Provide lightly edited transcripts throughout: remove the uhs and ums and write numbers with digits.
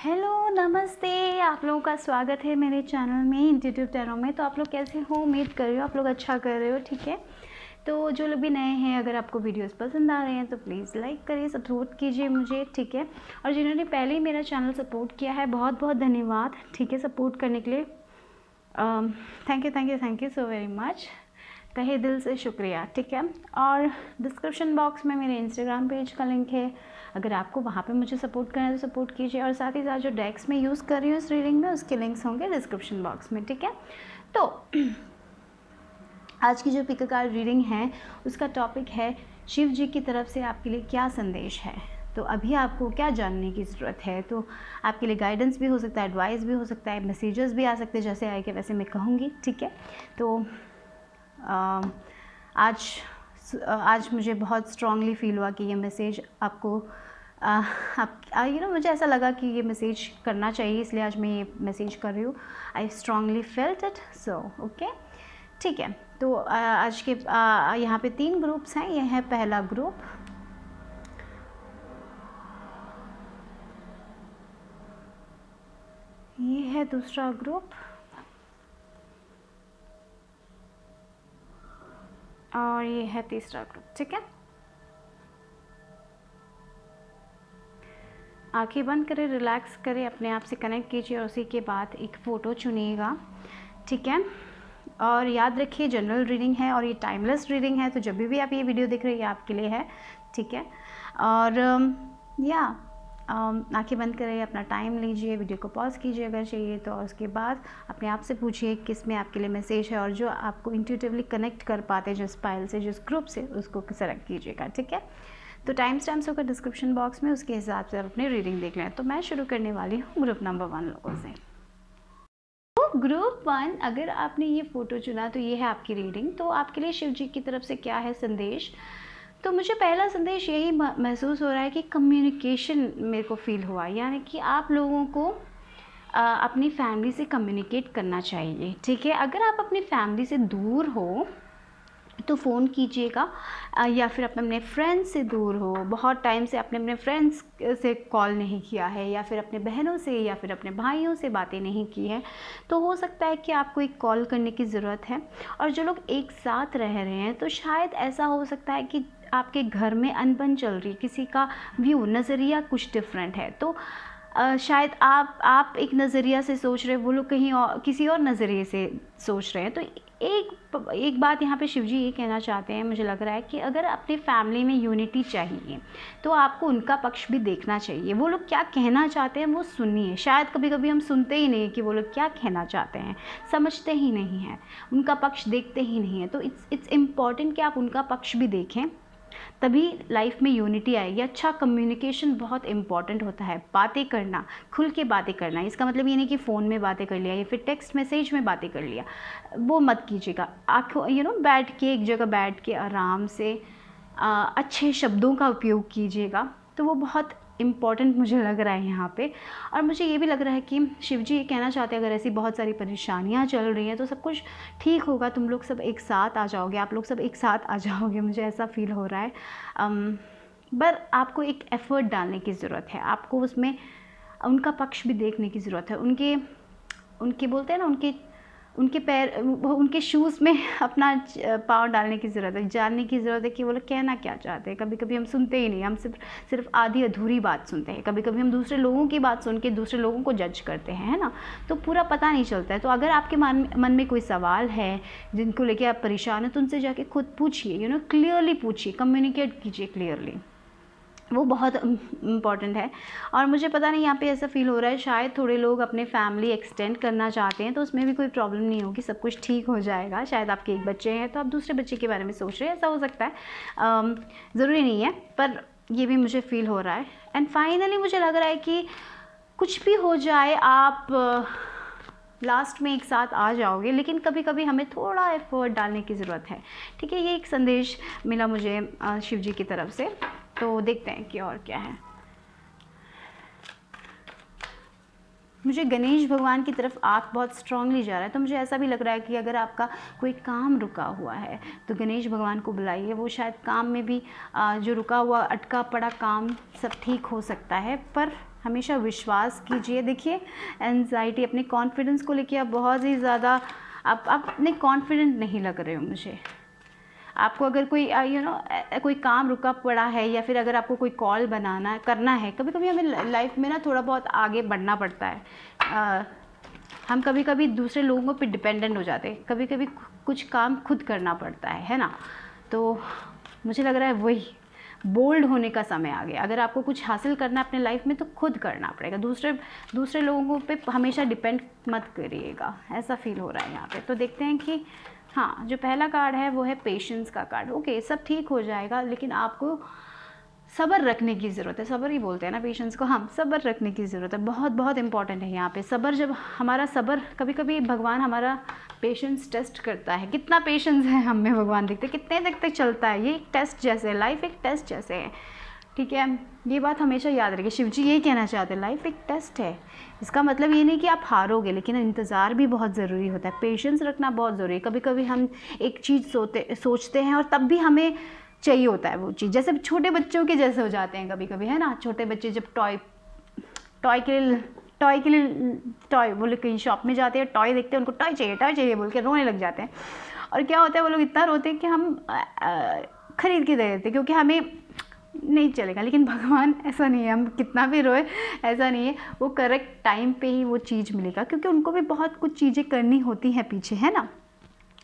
Hello नमस्ते, आप लोगों का स्वागत है मेरे चैनल में इंट्यूटिव टैरो में। तो आप लोग कैसे हो? उम्मीद कर रहे हो आप लोग अच्छा कर रहे हो, ठीक है। तो जो लोग भी नए हैं, अगर आपको वीडियोस पसंद आ रहे हैं तो प्लीज़ लाइक करिए, सपोर्ट कीजिए मुझे, ठीक है। और जिन्होंने पहले ही मेरा चैनल सपोर्ट किया है, बहुत बहुत धन्यवाद, ठीक है, सपोर्ट करने के लिए। Thank you so very much, तहे दिल से शुक्रिया, ठीक है। और डिस्क्रिप्शन बॉक्स में मेरे इंस्टाग्राम पेज का लिंक है, अगर आपको वहाँ पे मुझे सपोर्ट करना है तो सपोर्ट कीजिए। और साथ ही साथ जो डेक्स में यूज़ कर रही हूँ इस रीडिंग में, उसके लिंक्स होंगे डिस्क्रिप्शन बॉक्स में, ठीक है। तो आज की जो पिक कार्ड रीडिंग है उसका टॉपिक है शिव जी की तरफ से आपके लिए क्या संदेश है। तो अभी आपको क्या जानने की ज़रूरत है? तो आपके लिए गाइडेंस भी हो सकता है, एडवाइस भी हो सकता है, मैसेजेस भी आ सकते हैं, जैसे आए कि वैसे मैं कहूँगी, ठीक है। तो आज मुझे बहुत स्ट्रांगली फील हुआ कि ये मैसेज आपको मुझे ऐसा लगा कि ये मैसेज करना चाहिए, इसलिए आज मैं ये मैसेज कर रही हूँ। I strongly felt it, so okay, ठीक है। तो आज के यहाँ पे 3 ग्रुप्स हैं। ये है पहला ग्रुप, ये है दूसरा ग्रुप और ये है तीसरा ग्रुप, ठीक है। आंखें बंद करें, रिलैक्स करें, अपने आप से कनेक्ट कीजिए और उसी के बाद एक फ़ोटो चुनिएगा, ठीक है। और याद रखिए जनरल रीडिंग है और ये टाइमलेस रीडिंग है, तो जब भी आप ये वीडियो देख रहे हैं ये आपके लिए है, ठीक है। और आंखें बंद करें, अपना टाइम लीजिए, वीडियो को पॉज कीजिए अगर चाहिए तो, और उसके बाद अपने आप से पूछिए किस में आपके लिए मैसेज है, और जो आपको इंट्यूटिवली कनेक्ट कर पाते हैं जिस फाइल से, जिस ग्रुप से, उसको सेलेक्ट कीजिएगा, ठीक है। तो टाइम स्टैम्प्स होगा डिस्क्रिप्शन बॉक्स में, उसके हिसाब से आप अपनी रीडिंग देख लें। तो मैं शुरू करने वाली हूँ ग्रुप नंबर 1 लोगों से। तो ग्रुप 1, अगर आपने ये फ़ोटो चुना तो ये है आपकी रीडिंग। तो आपके लिए शिव जी की तरफ से क्या है संदेश? तो मुझे पहला संदेश यही महसूस हो रहा है कि कम्युनिकेशन मेरे को फ़ील हुआ, यानी कि आप लोगों को अपनी फैमिली से कम्युनिकेट करना चाहिए, ठीक है। अगर आप अपनी फैमिली से दूर हो तो फ़ोन कीजिएगा, या फिर अपने फ्रेंड्स से दूर हो, बहुत टाइम से आपने अपने फ्रेंड्स से कॉल नहीं किया है, या फिर अपने बहनों से या फिर अपने भाइयों से बातें नहीं की हैं, तो हो सकता है कि आपको एक कॉल करने की ज़रूरत है। और जो लोग एक साथ रह रहे हैं तो शायद ऐसा हो सकता है कि आपके घर में अनबन चल रही है, किसी का व्यू, नज़रिया कुछ डिफरेंट है। तो शायद आप एक नज़रिया से सोच रहे हैं, वो लोग कहीं और किसी और नज़रिए से सोच रहे हैं। तो एक बात यहाँ पे शिवजी ये कहना चाहते हैं, मुझे लग रहा है कि अगर अपनी फैमिली में यूनिटी चाहिए तो आपको उनका पक्ष भी देखना चाहिए। वो लोग क्या कहना चाहते हैं वो सुनिए। शायद कभी कभी हम सुनते ही नहीं कि वो लोग क्या कहना चाहते हैं, समझते ही नहीं हैं, उनका पक्ष देखते ही नहीं है। तो इट्स इम्पॉर्टेंट कि आप उनका पक्ष भी देखें, तभी लाइफ में यूनिटी आएगी। अच्छा कम्युनिकेशन बहुत इंपॉर्टेंट होता है, बातें करना, खुल के बातें करना। इसका मतलब ये नहीं कि फ़ोन में बातें कर लिया या फिर टेक्स्ट मैसेज में बातें कर लिया, वो मत कीजिएगा। आँखों बैठ के, एक जगह बैठ के आराम से अच्छे शब्दों का उपयोग कीजिएगा। तो वो बहुत इम्पॉर्टेंट मुझे लग रहा है यहाँ पे। और मुझे ये भी लग रहा है कि शिवजी ये कहना चाहते हैं, अगर ऐसी बहुत सारी परेशानियाँ चल रही हैं तो सब कुछ ठीक होगा, तुम लोग सब एक साथ आ जाओगे, आप लोग सब एक साथ आ जाओगे, मुझे ऐसा फील हो रहा है। पर आपको एक एफ़र्ट डालने की ज़रूरत है, आपको उसमें उनका पक्ष भी देखने की ज़रूरत है। उनके बोलते हैं ना, उनके पैर, उनके शूज़ में अपना पाँव डालने की ज़रूरत है, जानने की ज़रूरत है कि वो लोग कहना क्या चाहते हैं। कभी कभी हम सुनते ही नहीं, हम सिर्फ आधी अधूरी बात सुनते हैं। कभी कभी हम दूसरे लोगों की बात सुन के दूसरे लोगों को जज करते हैं, है ना, तो पूरा पता नहीं चलता है। तो अगर आपके मन में कोई सवाल है जिनको लेके आप परेशान हैं, तो उनसे जाके खुद पूछिए, क्लियरली पूछिए, कम्युनिकेट कीजिए क्लियरली, वो बहुत इम्पॉर्टेंट है। और मुझे पता नहीं यहाँ पे ऐसा फील हो रहा है, शायद थोड़े लोग अपने फैमिली एक्सटेंड करना चाहते हैं, तो उसमें भी कोई प्रॉब्लम नहीं होगी, सब कुछ ठीक हो जाएगा। शायद आपके एक बच्चे हैं तो आप दूसरे बच्चे के बारे में सोच रहे हैं, ऐसा हो सकता है, ज़रूरी नहीं है, पर ये भी मुझे फील हो रहा है। एंड फाइनली मुझे लग रहा है कि कुछ भी हो जाए आप लास्ट में एक साथ आ जाओगे, लेकिन कभी कभी हमें थोड़ा एफर्ट डालने की ज़रूरत है, ठीक है। ये एक संदेश मिला मुझे शिव जी की तरफ से। तो देखते हैं कि और क्या है। मुझे गणेश भगवान की तरफ आँख बहुत स्ट्रांगली जा रहा है, तो मुझे ऐसा भी लग रहा है कि अगर आपका कोई काम रुका हुआ है तो गणेश भगवान को बुलाइए। वो शायद काम में भी जो रुका हुआ अटका पड़ा काम सब ठीक हो सकता है, पर हमेशा विश्वास कीजिए। देखिए एंजाइटी, अपने कॉन्फिडेंस को लेके आप बहुत ही ज़्यादा आप अपने कॉन्फिडेंट नहीं लग रहे हो मुझे। आपको अगर कोई कोई काम रुका पड़ा है, या फिर अगर आपको कोई कॉल बनाना करना है, कभी कभी हमें लाइफ में ना थोड़ा बहुत आगे बढ़ना पड़ता है। हम कभी कभी दूसरे लोगों पे डिपेंडेंट हो जाते हैं, कभी कभी कुछ काम खुद करना पड़ता है ना। तो मुझे लग रहा है वही बोल्ड होने का समय आ गया। अगर आपको कुछ हासिल करना है अपने लाइफ में तो खुद करना पड़ेगा, दूसरे लोगों पे हमेशा डिपेंड मत करिएगा, ऐसा फील हो रहा है यहाँ पे। तो देखते हैं कि हाँ, जो पहला कार्ड है वो है पेशेंस का कार्ड। ओके, सब ठीक हो जाएगा, लेकिन आपको सब्र रखने की ज़रूरत है। सब्र ही बोलते हैं ना पेशेंस को, हम सब्र रखने की ज़रूरत है, बहुत बहुत इंपॉर्टेंट है यहाँ पे सब्र। जब हमारा सब्र, कभी कभी भगवान हमारा पेशेंस टेस्ट करता है, कितना पेशेंस है हम में भगवान देखते हैं, कितने तक चलता है। ये एक टेस्ट जैसे है, लाइफ एक टेस्ट जैसे है, ठीक है। ये बात हमेशा याद रखिए, शिव जी यही कहना चाहते हैं, लाइफ एक टेस्ट है। इसका मतलब ये नहीं कि आप हारोगे, लेकिन इंतज़ार भी बहुत ज़रूरी होता है, पेशेंस रखना बहुत ज़रूरी है। कभी कभी हम एक चीज़ सोचते हैं और तब भी हमें चाहिए होता है वो चीज़, जैसे छोटे बच्चों के जैसे हो जाते हैं कभी कभी, है ना। छोटे बच्चे जब टॉय बोले कहीं शॉप में जाते हैं, टॉय देखते हैं, उनको टॉय चाहिए बोल के रोने लग जाते हैं। और क्या होता है, वो लोग इतना रोते हैं कि हम खरीद के दे देते हैं, क्योंकि हमें नहीं चलेगा। लेकिन भगवान ऐसा नहीं है, हम कितना भी रोए ऐसा नहीं है, वो करेक्ट टाइम पे ही वो चीज़ मिलेगा, क्योंकि उनको भी बहुत कुछ चीज़ें करनी होती हैं पीछे, है ना।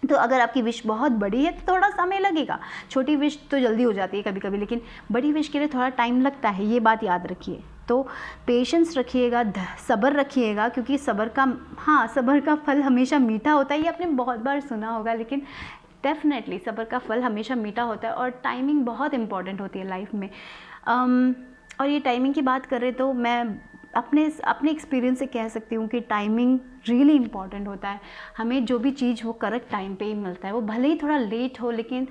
तो अगर आपकी विश बहुत बड़ी है तो थोड़ा समय लगेगा, छोटी विश तो जल्दी हो जाती है कभी कभी, लेकिन बड़ी विश के लिए थोड़ा टाइम लगता है, ये बात याद रखिए। तो पेशेंस रखिएगा, सब्र रखिएगा, क्योंकि सब्र का फल हमेशा मीठा होता है। ये आपने बहुत बार सुना होगा, लेकिन डेफिनेटली सब्र का फल हमेशा मीठा होता है। और टाइमिंग बहुत इंपॉर्टेंट होती है लाइफ में। और ये टाइमिंग की बात करें तो मैं अपने एक्सपीरियंस से कह सकती हूँ कि टाइमिंग रियली इंपॉर्टेंट होता है। हमें जो भी चीज़ वो करेक्ट टाइम पे ही मिलता है, वो भले ही थोड़ा लेट हो, लेकिन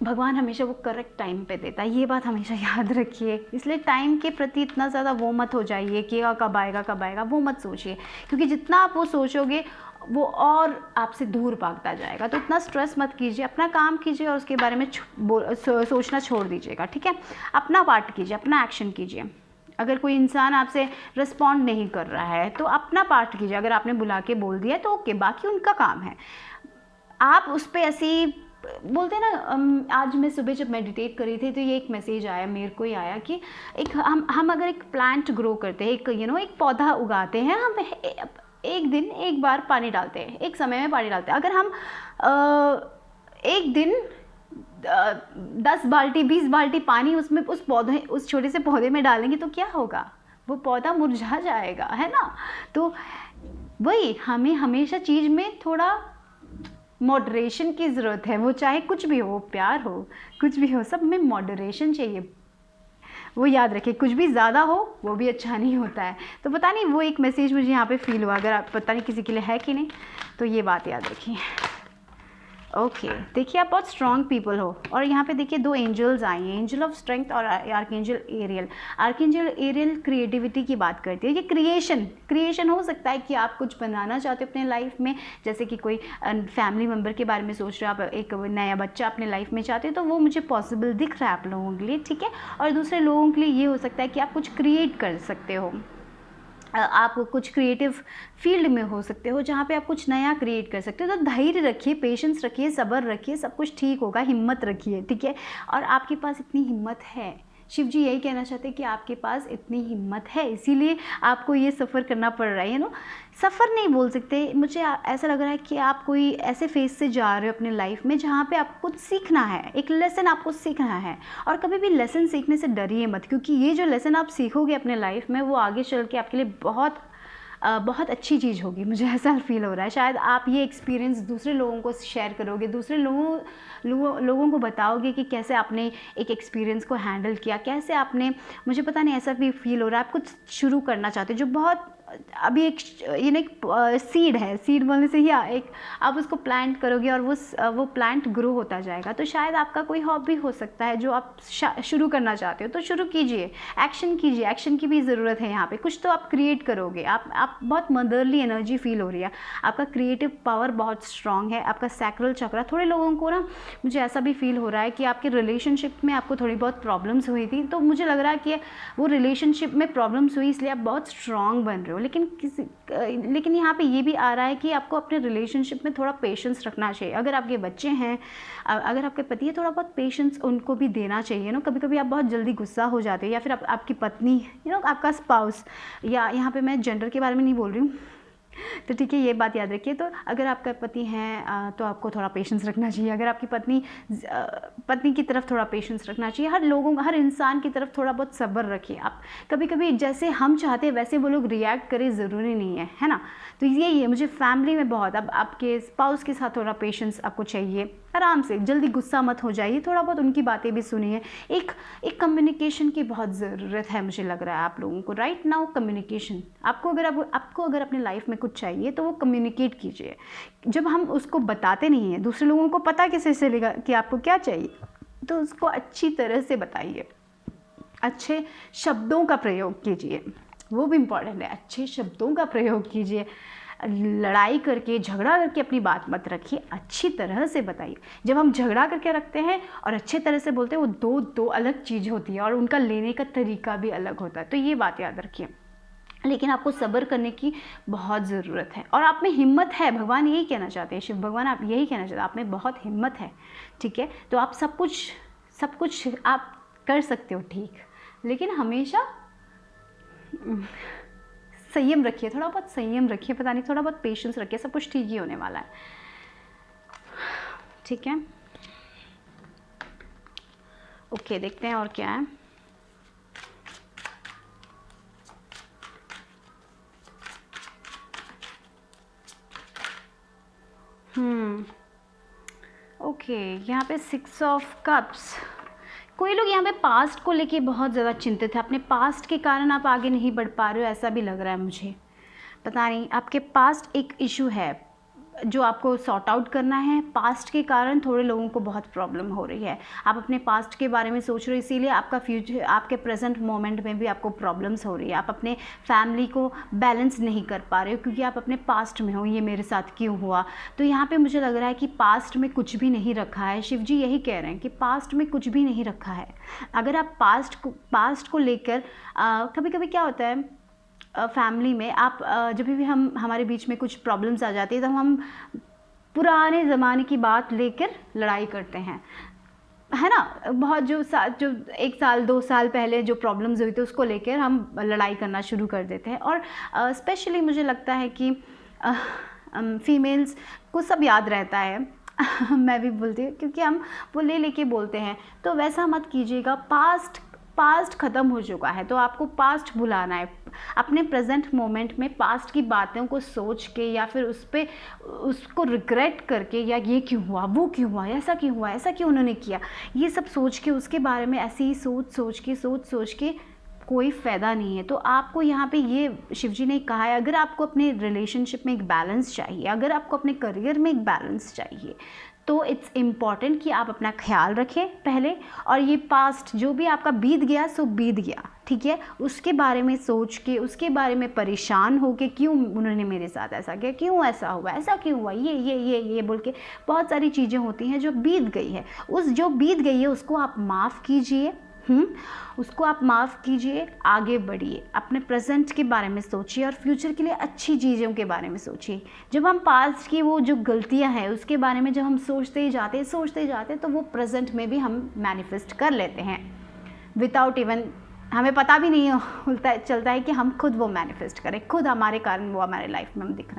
भगवान हमेशा वो करेक्ट टाइम पे देता है, ये बात हमेशा याद रखिए। इसलिए टाइम के प्रति इतना ज़्यादा वो मत हो जाइए कि कब आएगा, वो मत सोचिए, क्योंकि जितना आप वो सोचोगे वो और आपसे दूर भागता जाएगा। तो इतना स्ट्रेस मत कीजिए, अपना काम कीजिए और उसके बारे में सोचना छोड़ दीजिएगा, ठीक है। अपना पार्ट कीजिए, अपना एक्शन कीजिए। अगर कोई इंसान आपसे रिस्पॉन्ड नहीं कर रहा है तो अपना पार्ट कीजिए। अगर आपने बुला के बोल दिया तो ओके, बाकी उनका काम है। आप उस पर ऐसी बोलते हैं ना। आज मैं सुबह जब मेडिटेट कर रही थी तो ये एक मैसेज आया, मेरे को ही आया कि एक हम अगर एक प्लांट ग्रो करते हैं, एक पौधा उगाते हैं, हम एक दिन एक बार पानी डालते हैं, एक समय में पानी डालते हैं। अगर हम एक दिन 10 बाल्टी 20 बाल्टी पानी उसमें उस छोटे से पौधे में डालेंगे तो क्या होगा, वो पौधा मुरझा जाएगा, है ना। तो वही हमें हमेशा चीज़ में थोड़ा मॉडरेशन की ज़रूरत है। वो चाहे कुछ भी हो, प्यार हो, कुछ भी हो, सब में मॉडरेशन चाहिए। वो याद रखिए, कुछ भी ज़्यादा हो वो भी अच्छा नहीं होता है। तो पता नहीं वो एक मैसेज मुझे यहाँ पे फील हुआ, अगर आप पता नहीं किसी के लिए है कि नहीं, तो ये बात याद रखिए। ओके, देखिए आप बहुत स्ट्रॉन्ग पीपल हो। और यहाँ पे देखिए 2 एंजल्स आई हैं, एंजल ऑफ स्ट्रेंथ और archangel Ariel. Archangel Ariel creativity की बात करती है। ये क्रिएशन हो सकता है कि आप कुछ बनाना चाहते हो अपने लाइफ में, जैसे कि कोई फैमिली मेम्बर के बारे में सोच रहे हो आप, एक नया बच्चा अपने लाइफ में चाहते हो, तो वो मुझे पॉसिबल दिख रहा है आप लोगों के लिए, ठीक है। और दूसरे लोगों के लिए ये हो सकता है कि आप कुछ क्रिएट कर सकते हो, आप कुछ क्रिएटिव फील्ड में हो सकते हो जहाँ पे आप कुछ नया क्रिएट कर सकते हो। तो धैर्य रखिए, पेशेंस रखिए, सब्र रखिए, सब कुछ ठीक होगा, हिम्मत रखिए, ठीक है। और आपके पास इतनी हिम्मत है, शिव जी यही कहना चाहते हैं कि आपके पास इतनी हिम्मत है, इसीलिए आपको ये सफ़र करना पड़ रहा है। सफ़र नहीं बोल सकते, मुझे ऐसा लग रहा है कि आप कोई ऐसे फेज से जा रहे हो अपने लाइफ में जहाँ पे आपको कुछ सीखना है, एक लेसन आपको सीखना है। और कभी भी लेसन सीखने से डरिए मत, क्योंकि ये जो लेसन आप सीखोगे अपने लाइफ में वो आगे चल के आपके लिए बहुत अच्छी चीज़ होगी। मुझे ऐसा फील हो रहा है, शायद आप ये एक्सपीरियंस दूसरे लोगों को शेयर करोगे, दूसरे लोगों को बताओगे कि कैसे आपने एक एक्सपीरियंस को हैंडल किया, कैसे आपने, मुझे पता नहीं ऐसा भी फील हो रहा है आप कुछ शुरू करना चाहते हो जो बहुत अभी एक ये ना एक सीड है, सीड बोलने से ही एक आप उसको प्लांट करोगे और वो प्लांट ग्रो होता जाएगा। तो शायद आपका कोई हॉबी हो सकता है जो आप शुरू करना चाहते हो, तो शुरू कीजिए, एक्शन कीजिए, एक्शन की भी ज़रूरत है यहाँ पे। कुछ तो आप क्रिएट करोगे, आप बहुत मदरली एनर्जी फील हो रही है, आपका क्रिएटिव पावर बहुत स्ट्रांग है, आपका सैक्रल चक्र। थोड़े लोगों को ना मुझे ऐसा भी फील हो रहा है कि आपके रिलेशनशिप में आपको थोड़ी बहुत प्रॉब्लम्स हुई थी, तो मुझे लग रहा है कि वो रिलेशनशिप में प्रॉब्लम्स हुई इसलिए आप बहुत स्ट्रांग बन रहे हो। लेकिन यहाँ पे ये भी आ रहा है कि आपको अपने रिलेशनशिप में थोड़ा पेशेंस रखना चाहिए। अगर आपके बच्चे हैं, अगर आपके पति है, थोड़ा बहुत पेशेंस उनको भी देना चाहिए ना। कभी कभी आप बहुत जल्दी गुस्सा हो जाते हो, या फिर आपकी पत्नी आपका स्पाउस, या यहाँ पे मैं जेंडर के बारे में नहीं बोल रही हूँ, तो ठीक है, ये बात याद रखिए। तो अगर आपका पति है तो आपको थोड़ा पेशेंस रखना चाहिए। अगर आपकी पत्नी की तरफ थोड़ा पेशेंस रखना चाहिए। हर इंसान की तरफ थोड़ा बहुत सब्र रखिए। आप कभी कभी जैसे हम चाहते हैं वैसे वो लोग रिएक्ट करें, ज़रूरी नहीं है ना। तो यही है, मुझे फैमिली में बहुत, अब आपके स्पाउस के साथ थोड़ा पेशेंस आपको चाहिए। आराम से, जल्दी गुस्सा मत हो जाइए, थोड़ा बहुत उनकी बातें भी सुनिए। एक कम्युनिकेशन की बहुत ज़रूरत है, मुझे लग रहा है आप लोगों को राइट नाउ। कम्युनिकेशन आपको अगर अपने लाइफ में कुछ चाहिए तो वो कम्युनिकेट कीजिए। जब हम उसको बताते नहीं हैं, दूसरे लोगों को पता कैसे चलेगा कि आपको क्या चाहिए, तो उसको अच्छी तरह से बताइए, अच्छे शब्दों का प्रयोग कीजिए, वो भी इम्पॉर्टेंट है। अच्छे शब्दों का प्रयोग कीजिए, लड़ाई करके, झगड़ा करके अपनी बात मत रखिए, अच्छी तरह से बताइए। जब हम झगड़ा करके रखते हैं और अच्छे तरह से बोलते हैं, वो दो अलग चीज़ होती है और उनका लेने का तरीका भी अलग होता है। तो ये बात याद रखिए। लेकिन आपको सब्र करने की बहुत ज़रूरत है और आप में हिम्मत है। भगवान यही कहना चाहते हैं, शिव भगवान आप यही कहना चाहते हैं, आप में बहुत हिम्मत है, ठीक है। तो आप सब कुछ आप कर सकते हो, ठीक, लेकिन हमेशा संयम रखिए, थोड़ा बहुत संयम रखिए, पता नहीं, थोड़ा बहुत पेशेंस रखिए, सब कुछ ठीक ही होने वाला है, ठीक है। ओके, देखते हैं और क्या है। ओके, यहाँ पे 6 ऑफ कप्स। कोई लोग यहाँ पे पास्ट को लेके बहुत ज़्यादा चिंतित है, अपने पास्ट के कारण आप आगे नहीं बढ़ पा रहे हो, ऐसा भी लग रहा है मुझे। पता नहीं, आपके पास्ट एक इशू है जो आपको सॉर्ट आउट करना है। पास्ट के कारण थोड़े लोगों को बहुत प्रॉब्लम हो रही है, आप अपने पास्ट के बारे में सोच रहे हो, इसीलिए आपका फ्यूचर, आपके प्रेजेंट मोमेंट में भी आपको प्रॉब्लम्स हो रही है। आप अपने फैमिली को बैलेंस नहीं कर पा रहे हो क्योंकि आप अपने पास्ट में हो, ये मेरे साथ क्यों हुआ। तो यहाँ पे मुझे लग रहा है कि पास्ट में कुछ भी नहीं रखा है। शिव जी यही कह रहे हैं कि पास्ट में कुछ भी नहीं रखा है। अगर आप पास्ट को लेकर कभी कभी क्या होता है फैमिली में, आप जब भी हमारे बीच में कुछ प्रॉब्लम्स आ जाती है तो हम पुराने ज़माने की बात लेकर लड़ाई करते हैं, है ना। बहुत जो 1 साल 2 साल पहले जो प्रॉब्लम्स हुई थी उसको लेकर हम लड़ाई करना शुरू कर देते हैं। और स्पेशली मुझे लगता है कि फीमेल्स को सब याद रहता है मैं भी बोलती हूँ क्योंकि हम वो लेके बोलते हैं, तो वैसा मत कीजिएगा। पास्ट ख़त्म हो चुका है तो आपको पास्ट भुलाना है। अपने प्रेजेंट मोमेंट में पास्ट की बातों को सोच के या फिर उसको रिग्रेट करके, या ये क्यों हुआ, वो क्यों हुआ, ऐसा क्यों हुआ, ऐसा क्यों उन्होंने किया, ये सब सोच के उसके बारे में ऐसे ही सोच के कोई फ़ायदा नहीं है। तो आपको यहाँ पे ये शिवजी ने कहा है, अगर आपको अपने रिलेशनशिप में एक बैलेंस चाहिए, अगर आपको अपने करियर में एक बैलेंस चाहिए, तो इट्स इम्पॉर्टेंट कि आप अपना ख्याल रखें पहले। और ये पास्ट जो भी आपका बीत गया सो बीत गया, ठीक है। उसके बारे में सोच के, उसके बारे में परेशान हो के, क्यों उन्होंने मेरे साथ ऐसा किया, क्यों ऐसा हुआ, ऐसा क्यों हुआ, ये बोल के बहुत सारी चीज़ें होती हैं जो बीत गई है। जो बीत गई है उसको आप माफ़ कीजिए, उसको आप माफ़ कीजिए, आगे बढ़िए, अपने प्रेजेंट के बारे में सोचिए और फ्यूचर के लिए अच्छी चीज़ों के बारे में सोचिए। जब हम पास्ट की वो जो गलतियां हैं उसके बारे में जब हम सोचते ही जाते तो वो प्रेजेंट में भी हम मैनिफेस्ट कर लेते हैं विदाउट इवन हमें पता भी नहीं चलता है कि हम खुद वो मैनिफेस्ट करें, खुद हमारे कारण वो हमारे लाइफ में हम देख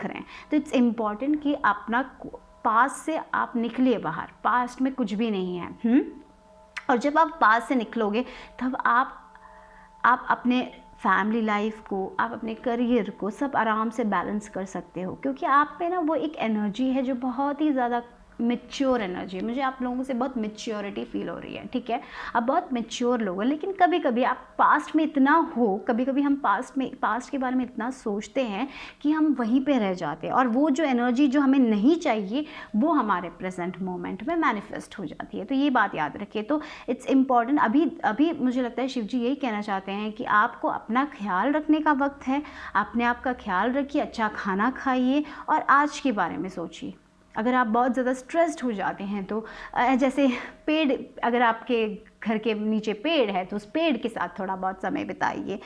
रहे हैं। तो इट्स इम्पॉर्टेंट कि अपना पास्ट से आप निकलिए बाहर, पास्ट में कुछ भी नहीं है। और जब आप पास से निकलोगे तब आप अपने फैमिली लाइफ को, आप अपने करियर को सब आराम से बैलेंस कर सकते हो, क्योंकि आप पे ना वो एक एनर्जी है जो बहुत ही ज़्यादा मेच्योर एनर्जी, मुझे आप लोगों से बहुत मेच्योरिटी फील हो रही है, ठीक है। आप बहुत मेच्योर लोग हैं, लेकिन कभी कभी आप पास्ट में इतना हो, कभी कभी हम पास्ट के बारे में इतना सोचते हैं कि हम वहीं पे रह जाते हैं, और वो जो एनर्जी जो हमें नहीं चाहिए वो हमारे प्रेजेंट मोमेंट में मैनिफेस्ट हो जाती है। तो ये बात याद रखिए। तो इट्स इम्पॉर्टेंट, अभी मुझे लगता है शिव जी यही कहना चाहते हैं कि आपको अपना ख्याल रखने का वक्त है, अपने आप का ख्याल रखिए, अच्छा खाना खाइए और आज के बारे में सोचिए। अगर आप बहुत ज़्यादा स्ट्रेस्ड हो जाते हैं तो जैसे पेड़, अगर आपके घर के नीचे पेड़ है तो उस पेड़ के साथ थोड़ा बहुत समय बिताइए,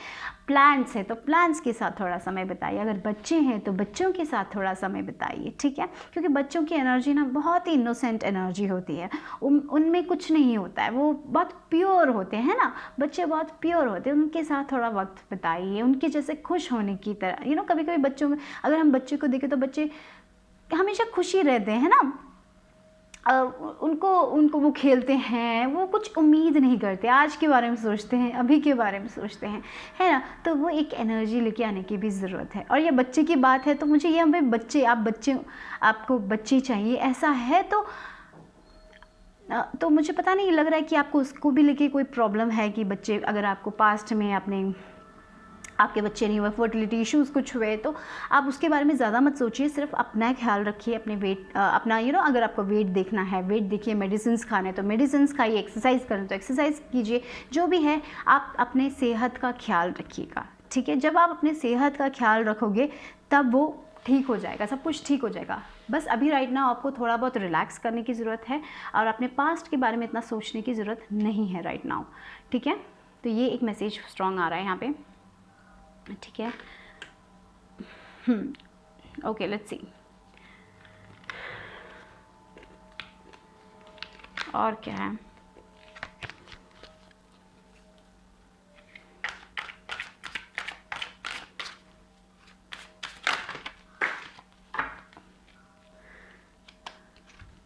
प्लांट्स है तो प्लांट्स के साथ थोड़ा समय बिताइए, अगर बच्चे हैं तो बच्चों के साथ थोड़ा समय बिताइए, ठीक है। क्योंकि बच्चों की एनर्जी ना बहुत ही इनोसेंट एनर्जी होती है, उनमें कुछ नहीं होता है, वो बहुत प्योर होते हैं ना, बच्चे बहुत प्योर होते हैं, उनके साथ थोड़ा वक्त बिताइए, उनके जैसे खुश होने की तरह। कभी कभी बच्चों में अगर हम बच्चे को देखें तो बच्चे हमेशा खुशी रहते हैं ना, उनको वो खेलते हैं, वो कुछ उम्मीद नहीं करते, आज के बारे में सोचते हैं, अभी के बारे में सोचते हैं, है ना। तो वो एक एनर्जी लेके आने की भी ज़रूरत है। और ये बच्चे की बात है तो मुझे ये हमें आपको बच्चे चाहिए, ऐसा है तो मुझे पता नहीं लग रहा है कि आपको उसको भी लेके कोई प्रॉब्लम है कि बच्चे, अगर आपको पास्ट में आपके बच्चे नहीं हुए, फर्टिलिटी इश्यूज़ कुछ हुए, तो आप उसके बारे में ज़्यादा मत सोचिए, सिर्फ अपना ख्याल रखिए, अपने वेट अपना अगर आपको वेट देखना है वेट देखिए, मेडिसिन खाने तो मेडिसिन खाइए, एक्सरसाइज करना तो एक्सरसाइज कीजिए, जो भी है आप अपने सेहत का ख्याल रखिएगा, ठीक है। जब आप अपने सेहत का ख्याल रखोगे तब वो ठीक हो जाएगा, सब कुछ ठीक हो जाएगा। बस अभी राइट नाउ आपको थोड़ा बहुत रिलैक्स करने की ज़रूरत है और अपने पास्ट के बारे में इतना सोचने की ज़रूरत नहीं है राइट नाउ, ठीक है। तो ये एक मैसेज स्ट्रॉन्ग आ रहा है यहाँ पे, ठीक है। ओके, लेट्स सी और क्या है।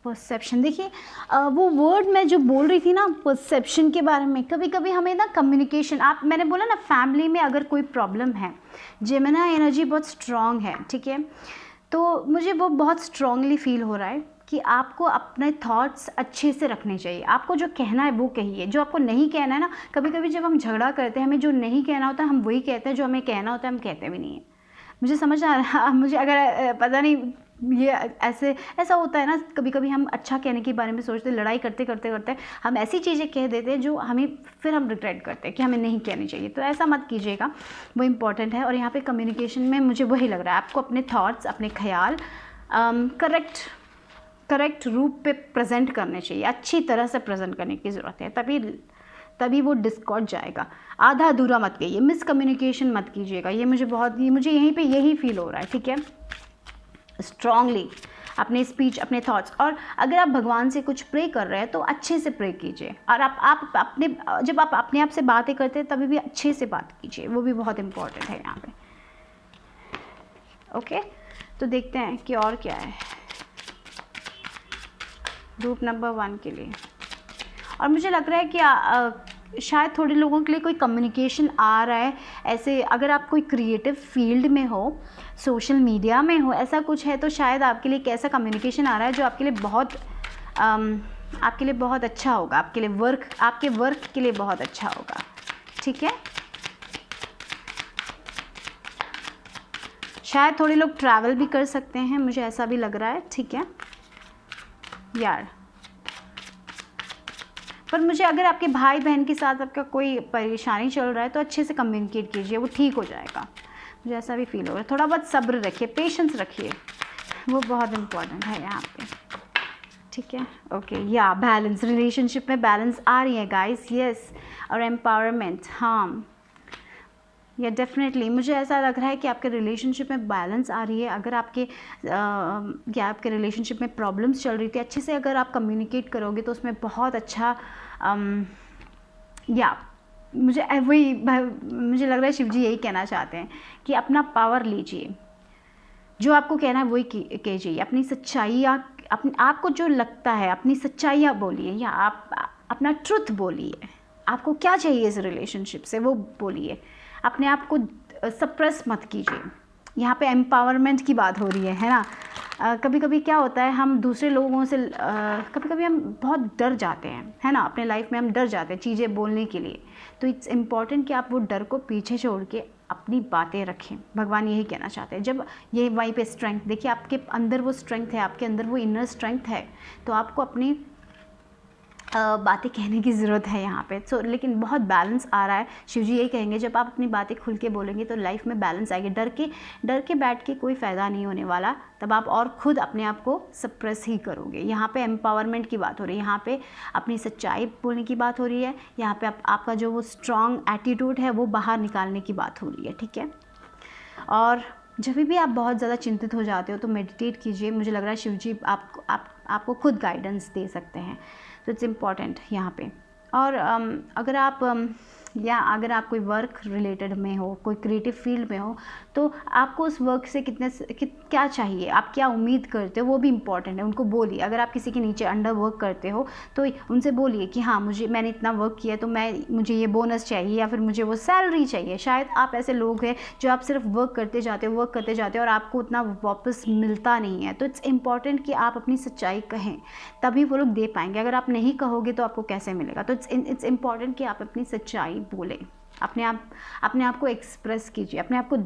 परसेप्शन, देखिए वो वर्ड मैं जो बोल रही थी ना परसेप्शन के बारे में, कभी कभी हमें ना कम्युनिकेशन, मैंने बोला ना फैमिली में अगर कोई प्रॉब्लम है, जेमिनी एनर्जी बहुत स्ट्रॉन्ग है, ठीक है। तो मुझे वो बहुत स्ट्रॉन्गली फील हो रहा है कि आपको अपने थॉट्स अच्छे से रखने चाहिए, आपको जो कहना है वो कहिए, जो आपको नहीं कहना है ना, कभी कभी जब हम झगड़ा करते हैं हमें जो नहीं कहना होता है हम वही कहते हैं, जो हमें कहना होता है हम कहते भी नहीं हैं। मुझे समझ आ रहा, मुझे अगर पता नहीं ये ऐसा होता है ना, कभी कभी हम अच्छा कहने के बारे में सोचते, लड़ाई करते करते करते हम ऐसी चीज़ें कह देते हैं जो हमें फिर हम रिग्रेट करते हैं कि हमें नहीं कहनी चाहिए। तो ऐसा मत कीजिएगा, वो इम्पॉर्टेंट है। और यहाँ पे कम्युनिकेशन में मुझे वही लग रहा है, आपको अपने थॉट्स, अपने ख्याल करेक्ट रूप पे प्रेजेंट करने चाहिए, अच्छी तरह से प्रेजेंट करने की ज़रूरत है, तभी वो डिस्कॉर्ड जाएगा। आधा अधूरा मत कहिए, मिसकम्युनिकेशन मत कीजिएगा, ये मुझे यहीं पे यही फील हो रहा है, ठीक है। स्ट्रांगली अपने स्पीच, अपने थॉट्स, और अगर आप भगवान से कुछ प्रे कर रहे हैं तो अच्छे से प्रे कीजिए, और जब आप अपने आप से बातें करते हैं तभी भी अच्छे से बात कीजिए, वो भी बहुत इम्पोर्टेंट है यहाँ पे, ओके। तो देखते हैं कि और क्या है ग्रुप नंबर 1 के लिए। और मुझे लग रहा है कि शायद थोड़े लोगों के लिए कोई कम्युनिकेशन आ रहा है, ऐसे अगर आप कोई क्रिएटिव फील्ड में हो, सोशल मीडिया में हो, ऐसा कुछ है तो शायद आपके लिए कैसा कम्युनिकेशन आ रहा है जो आपके लिए बहुत अच्छा होगा, आपके वर्क के लिए बहुत अच्छा होगा, ठीक है। शायद थोड़े लोग ट्रैवल भी कर सकते हैं, मुझे ऐसा भी लग रहा है, ठीक है यार। पर मुझे अगर आपके भाई बहन के साथ आपका कोई परेशानी चल रहा है तो अच्छे से कम्युनिकेट कीजिए, वो ठीक हो जाएगा, मुझे ऐसा भी फील हो रहा है। थोड़ा बहुत सब्र रखिए, पेशेंस रखिए, वो बहुत इम्पोर्टेंट है यहाँ पे, ठीक है। ओके, या बैलेंस, रिलेशनशिप में बैलेंस आ रही है गाइस, यस। और एम्पावरमेंट, हाँ, या डेफिनेटली मुझे ऐसा लग रहा है कि आपके रिलेशनशिप में बैलेंस आ रही है। अगर आपके रिलेशनशिप में प्रॉब्लम्स चल रही थी, अच्छे से अगर आप कम्युनिकेट करोगे तो उसमें बहुत अच्छा मुझे लग रहा है शिव जी यही कहना चाहते हैं कि अपना पावर लीजिए, जो आपको कहना है वही कीजिए, अपनी सच्चाइयाँ, आपको जो लगता है अपनी सच्चाइयाँ बोलिए, या आप अपना ट्रुथ बोलिए, आपको क्या चाहिए इस रिलेशनशिप से वो बोलिए, अपने आप को सप्रेस मत कीजिए। यहाँ पे एम्पावरमेंट की बात हो रही है ना, कभी कभी क्या होता है, हम दूसरे लोगों से कभी कभी हम बहुत डर जाते हैं, है ना, अपने लाइफ में हम डर जाते हैं चीज़ें बोलने के लिए। तो इट्स इम्पॉर्टेंट कि आप वो डर को पीछे छोड़ के अपनी बातें रखें। भगवान यही कहना चाहते हैं। जब ये वहीं पे स्ट्रेंथ, देखिए आपके अंदर वो स्ट्रेंथ है, आपके अंदर वो इनर स्ट्रेंथ है, तो आपको अपनी बातें कहने की ज़रूरत है यहाँ पे। सो लेकिन बहुत बैलेंस आ रहा है। शिव जी यही कहेंगे, जब आप अपनी बातें खुल के बोलेंगे तो लाइफ में बैलेंस आएगी। डर के बैठ के कोई फ़ायदा नहीं होने वाला, तब आप और ख़ुद अपने आप को सप्रेस ही करोगे। यहाँ पे एम्पावरमेंट की बात हो रही है, यहाँ पे अपनी सच्चाई बोलने की बात हो रही है, यहाँ पे आपका जो वो स्ट्रॉन्ग एटीट्यूड है वो बाहर निकालने की बात हो रही है, ठीक है। और जब भी आप बहुत ज़्यादा चिंतित हो जाते हो तो मेडिटेट कीजिए। मुझे लग रहा है शिव जी आपको खुद गाइडेंस दे सकते हैं, तो इट्स इम्पॉर्टेंट यहाँ पे। और अगर आप कोई वर्क रिलेटेड में हो, कोई क्रिएटिव फील्ड में हो, तो आपको उस वर्क से क्या चाहिए, आप क्या उम्मीद करते हो, वो भी इम्पॉर्टेंट है। उनको बोलिए। अगर आप किसी के नीचे अंडर वर्क करते हो तो उनसे बोलिए कि हाँ, मैंने इतना वर्क किया तो मुझे ये बोनस चाहिए या फिर मुझे वो सैलरी चाहिए। शायद आप ऐसे लोग हैं जो आप सिर्फ वर्क करते जाते हो और आपको उतना वापस मिलता नहीं है। तो इट्स इम्पॉर्टेंट कि आप अपनी सच्चाई कहें, तभी वो लोग दे पाएंगे। अगर आप नहीं कहोगे तो आपको कैसे मिलेगा। तो इट्स इम्पॉर्टेंट कि आप अपनी सच्चाई बोलें, अपने आप को एक्सप्रेस कीजिए, अपने आप को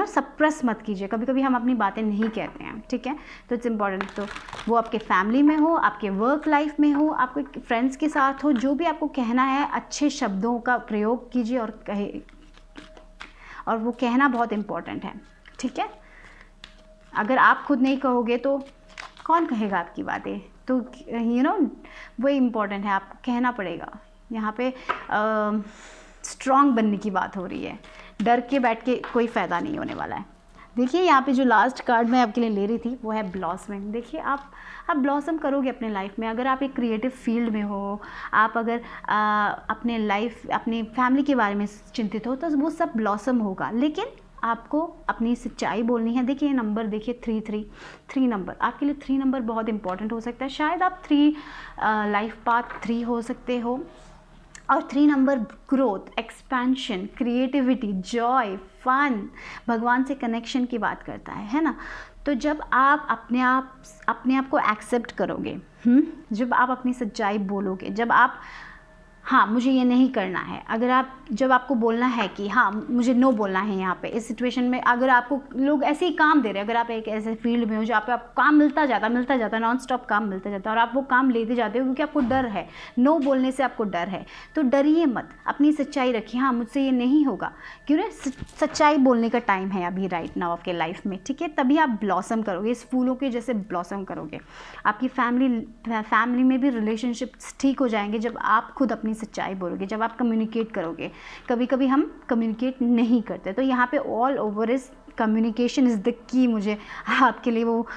सप्रेस मत कीजिए। कभी कभी हम अपनी बातें नहीं कहते हैं, ठीक है। तो इट्स इम्पॉर्टेंट। तो वो आपके फैमिली में हो, आपके वर्क लाइफ में हो, आपके फ्रेंड्स के साथ हो, जो भी आपको कहना है अच्छे शब्दों का प्रयोग कीजिए और वो कहना बहुत इम्पॉर्टेंट है, ठीक है। अगर आप खुद नहीं कहोगे तो कौन कहेगा आपकी बातें। तो वो इम्पॉर्टेंट है, आपको कहना पड़ेगा। यहाँ पे स्ट्रॉन्ग बनने की बात हो रही है। डर के बैठ के कोई फ़ायदा नहीं होने वाला है। देखिए यहाँ पे जो लास्ट कार्ड मैं आपके लिए ले रही थी वो है ब्लॉसमिंग। देखिए आप ब्लॉसम करोगे अपने लाइफ में। अगर आप एक क्रिएटिव फील्ड में हो, आप अगर अपनी फैमिली के बारे में चिंतित हो, तो वो सब ब्लॉसम होगा। लेकिन आपको अपनी सच्चाई बोलनी है। देखिए नंबर, देखिए 3 नंबर आपके लिए 3 नंबर बहुत इंपॉर्टेंट हो सकता है। शायद आप 3 लाइफ पाथ 3 हो सकते हो। और 3 number growth, expansion, creativity, joy, fun, भगवान से कनेक्शन की बात करता है ना। तो जब आप अपने आप को एक्सेप्ट करोगे, जब आप अपनी सच्चाई बोलोगे, जब आप हाँ मुझे ये नहीं करना है, जब आपको बोलना है कि हाँ मुझे नो बोलना है यहाँ पे इस सिचुएशन में। अगर आपको लोग ऐसे ही काम दे रहे हैं, अगर आप एक ऐसे फील्ड में हो जहाँ पे आपको काम मिलता जाता नॉन स्टॉप काम मिलता जाता है और आप वो काम लेते जाते हो क्योंकि आपको डर है, नो बोलने से आपको डर है, तो डरिए मत, अपनी सच्चाई रखिए। हाँ मुझसे ये नहीं होगा, क्यों ना, सच्चाई बोलने का टाइम है अभी राइट नाउ आपके लाइफ में, ठीक है। तभी आप ब्लॉसम करोगे, इस फूलों के जैसे ब्लॉसम करोगे। आपकी फैमिली में भी रिलेशनशिप्स ठीक हो जाएंगे जब आप खुद अपनी सच्चाई बोलोगे, जब आप कम्युनिकेट करोगे। कभी कभी हम कम्युनिकेट नहीं करते, तो यहाँ पे all over is communication is the key. मुझे आपके लिए वो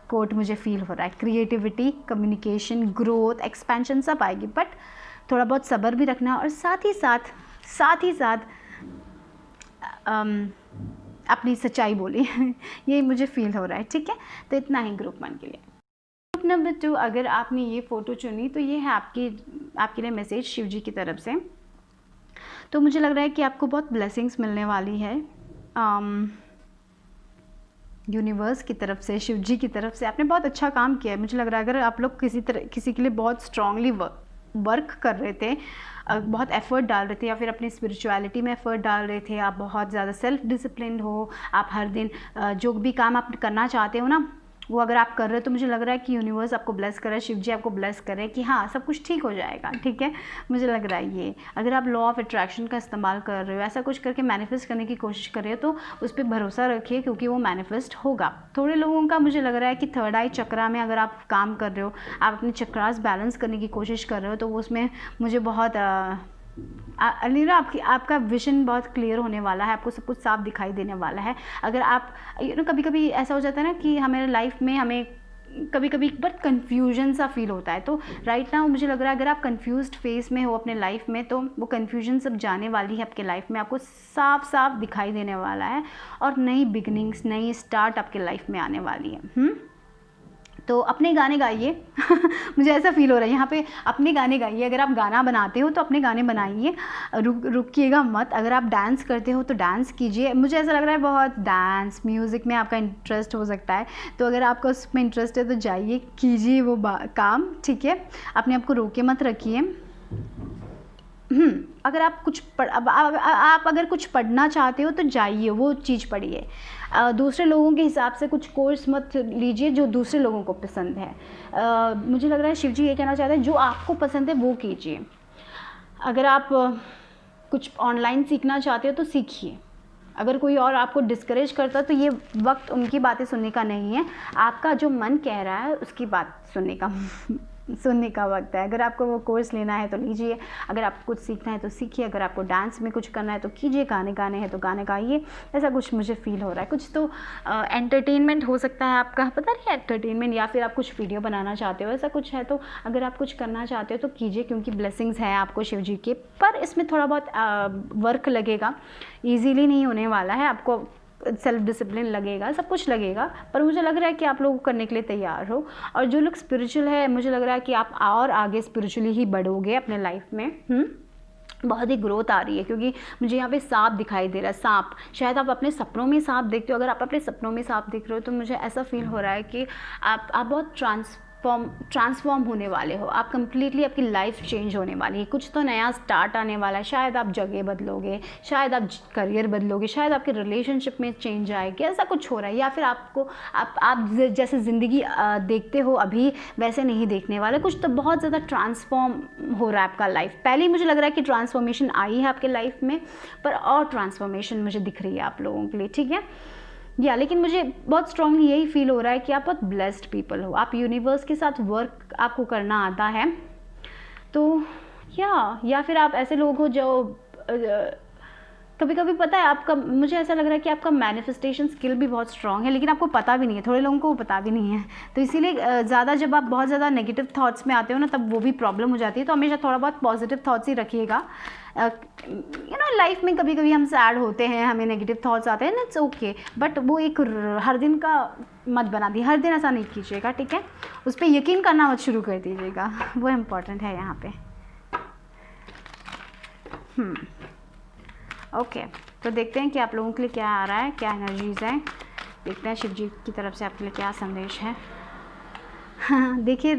कोट मुझे फील हो रहा है। क्रिएटिविटी, कम्युनिकेशन, ग्रोथ, एक्सपेंशन सब आएगी, बट थोड़ा बहुत सब्र भी रखना और साथ ही साथ अपनी सच्चाई बोली ये मुझे फील हो रहा है, ठीक है। तो इतना ही ग्रुप 1 के लिए। ग्रुप नंबर 2, अगर आपने ये फ़ोटो चुनी तो ये है आपके लिए मैसेज शिव जी की तरफ से। तो मुझे लग रहा है कि आपको बहुत ब्लेसिंग्स मिलने वाली है यूनिवर्स की तरफ से, शिव जी की तरफ से। आपने बहुत अच्छा काम किया है। मुझे लग रहा है अगर आप लोग किसी के लिए बहुत स्ट्रांगली वर्क कर रहे थे, बहुत एफ़र्ट डाल रहे थे, या फिर अपनी स्पिरिचुअलिटी में एफ़र्ट डाल रहे थे, आप बहुत ज़्यादा सेल्फ डिसिप्लिन हो, आप हर दिन जो भी काम आप करना चाहते हो ना वो अगर आप कर रहे हो, तो मुझे लग रहा है कि यूनिवर्स आपको ब्लेस कर रहा है, शिव जी आपको ब्लेस कर रहे हैं कि हाँ सब कुछ ठीक हो जाएगा, ठीक है। मुझे लग रहा है ये अगर आप लॉ ऑफ अट्रैक्शन का इस्तेमाल कर रहे हो, ऐसा कुछ करके मैनिफेस्ट करने की कोशिश कर रहे हो, तो उस पर भरोसा रखिए क्योंकि वो मैनिफेस्ट होगा। थोड़े लोगों का मुझे लग रहा है कि थर्ड आई चक्रा में अगर आप काम कर रहे हो, आप अपने चक्रास बैलेंस करने की कोशिश कर रहे हो, तो वो उसमें मुझे बहुत अलीना आपका विजन बहुत क्लियर होने वाला है, आपको सब कुछ साफ दिखाई देने वाला है। अगर आप कभी कभी ऐसा हो जाता है ना कि हमारे लाइफ में हमें कभी कभी बहुत कन्फ्यूजन सा फील होता है, तो राइट नाउ मुझे लग रहा है अगर आप कन्फ्यूज्ड फेस में हो अपने लाइफ में, तो वो कन्फ्यूजन सब जाने वाली है आपके लाइफ में, आपको साफ साफ दिखाई देने वाला है और नई बिगनिंग्स, नई स्टार्ट आपके लाइफ में आने वाली है। तो अपने गाने गाइए मुझे ऐसा फील हो रहा है यहाँ पे, अपने गाने गाइए। अगर आप गाना बनाते हो तो अपने गाने बनाइए, रुकिएगा मत। अगर आप डांस करते हो तो डांस कीजिए। मुझे ऐसा लग रहा है बहुत डांस म्यूज़िक में आपका इंटरेस्ट हो सकता है, तो अगर आपका उसमें इंटरेस्ट है तो जाइए कीजिए वो काम, ठीक है। अपने आप को रोके मत रखिए। अगर आप कुछ आप अगर कुछ पढ़ना चाहते हो तो जाइए वो चीज़ पढ़िए। दूसरे लोगों के हिसाब से कुछ कोर्स मत लीजिए जो दूसरे लोगों को पसंद है। मुझे लग रहा है शिव जी ये कहना चाहते हैं जो आपको पसंद है वो कीजिए। अगर आप कुछ ऑनलाइन सीखना चाहते हो तो सीखिए। अगर कोई और आपको डिस्करेज करता है तो ये वक्त उनकी बातें सुनने का नहीं है, आपका जो मन कह रहा है उसकी बात सुनने का वक्त है। अगर आपको वो कोर्स लेना है तो लीजिए, अगर आपको कुछ सीखना है तो सीखिए, अगर आपको डांस में कुछ करना है तो कीजिए, गाने गाने हैं तो गाने गाइए। ऐसा कुछ मुझे फील हो रहा है। कुछ तो एंटरटेनमेंट हो सकता है आपका, पता नहीं एंटरटेनमेंट, या फिर आप कुछ वीडियो बनाना चाहते हो, ऐसा कुछ है। तो अगर आप कुछ करना चाहते हो तो कीजिए, क्योंकि ब्लेसिंग्स हैं आपको शिव जी के। पर इसमें थोड़ा बहुत वर्क लगेगा, ईजीली नहीं होने वाला है। आपको सेल्फ डिसिप्लिन लगेगा, सब कुछ लगेगा, पर मुझे लग रहा है कि आप लोग करने के लिए तैयार हो। और जो लोग स्पिरिचुअल है, मुझे लग रहा है कि आप और आगे स्पिरिचुअली ही बढ़ोगे अपने लाइफ में। बहुत ही ग्रोथ आ रही है, क्योंकि मुझे यहाँ पे सांप दिखाई दे रहा है। सांप, शायद आप अपने सपनों में सांप देखते हो। अगर आप अपने सपनों में सांप देख रहे हो तो मुझे ऐसा फील हो रहा है कि आप बहुत ट्रांसफॉर्म होने वाले हो। आप कंप्लीटली, आपकी लाइफ चेंज होने वाली है। कुछ तो नया स्टार्ट आने वाला है। शायद आप जगह बदलोगे, शायद आप करियर बदलोगे, शायद आपके रिलेशनशिप में चेंज आएगी, ऐसा कुछ हो रहा है। या फिर आपको आप जैसे ज़िंदगी देखते हो अभी वैसे नहीं देखने वाले। कुछ तो बहुत ज़्यादा ट्रांसफॉर्म हो रहा है आपका लाइफ। पहले ही मुझे लग रहा है कि ट्रांसफॉर्मेशन आई है आपके लाइफ में, पर और ट्रांसफॉर्मेशन मुझे दिख रही है आप लोगों के लिए, ठीक है। लेकिन मुझे बहुत स्ट्रांगली यही फील हो रहा है कि आप बहुत ब्लेस्ड पीपल हो। आप यूनिवर्स के साथ वर्क आपको करना आता है। तो या फिर आप ऐसे लोग हो जो कभी कभी पता है आपका, मुझे ऐसा लग रहा है कि आपका मैनिफेस्टेशन स्किल भी बहुत स्ट्रांग है, लेकिन आपको पता भी नहीं है। थोड़े लोगों को वो पता भी नहीं है। तो इसीलिए ज़्यादा जब आप बहुत ज़्यादा नेगेटिव थॉट्स में आते हो ना, तब वो भी प्रॉब्लम हो जाती है। तो हमेशा थोड़ा बहुत पॉजिटिव थॉट्स ही रखिएगा। लाइफ में कभी कभी हम सैड होते हैं, हमें नेगेटिव थॉट्स आते हैं, इट्स ओके, बट वो एक हर दिन का मत बना दिए। हर दिन ऐसा नहीं कीजिएगा, ठीक है। उस पर यकीन करना मत शुरू कर दीजिएगा, वो इम्पॉर्टेंट है यहाँ पे। ओके, तो देखते हैं कि आप लोगों के लिए क्या आ रहा है, क्या एनर्जीज़ हैं। देखते हैं शिव जी की तरफ से आपके लिए क्या संदेश है। हाँ, देखिए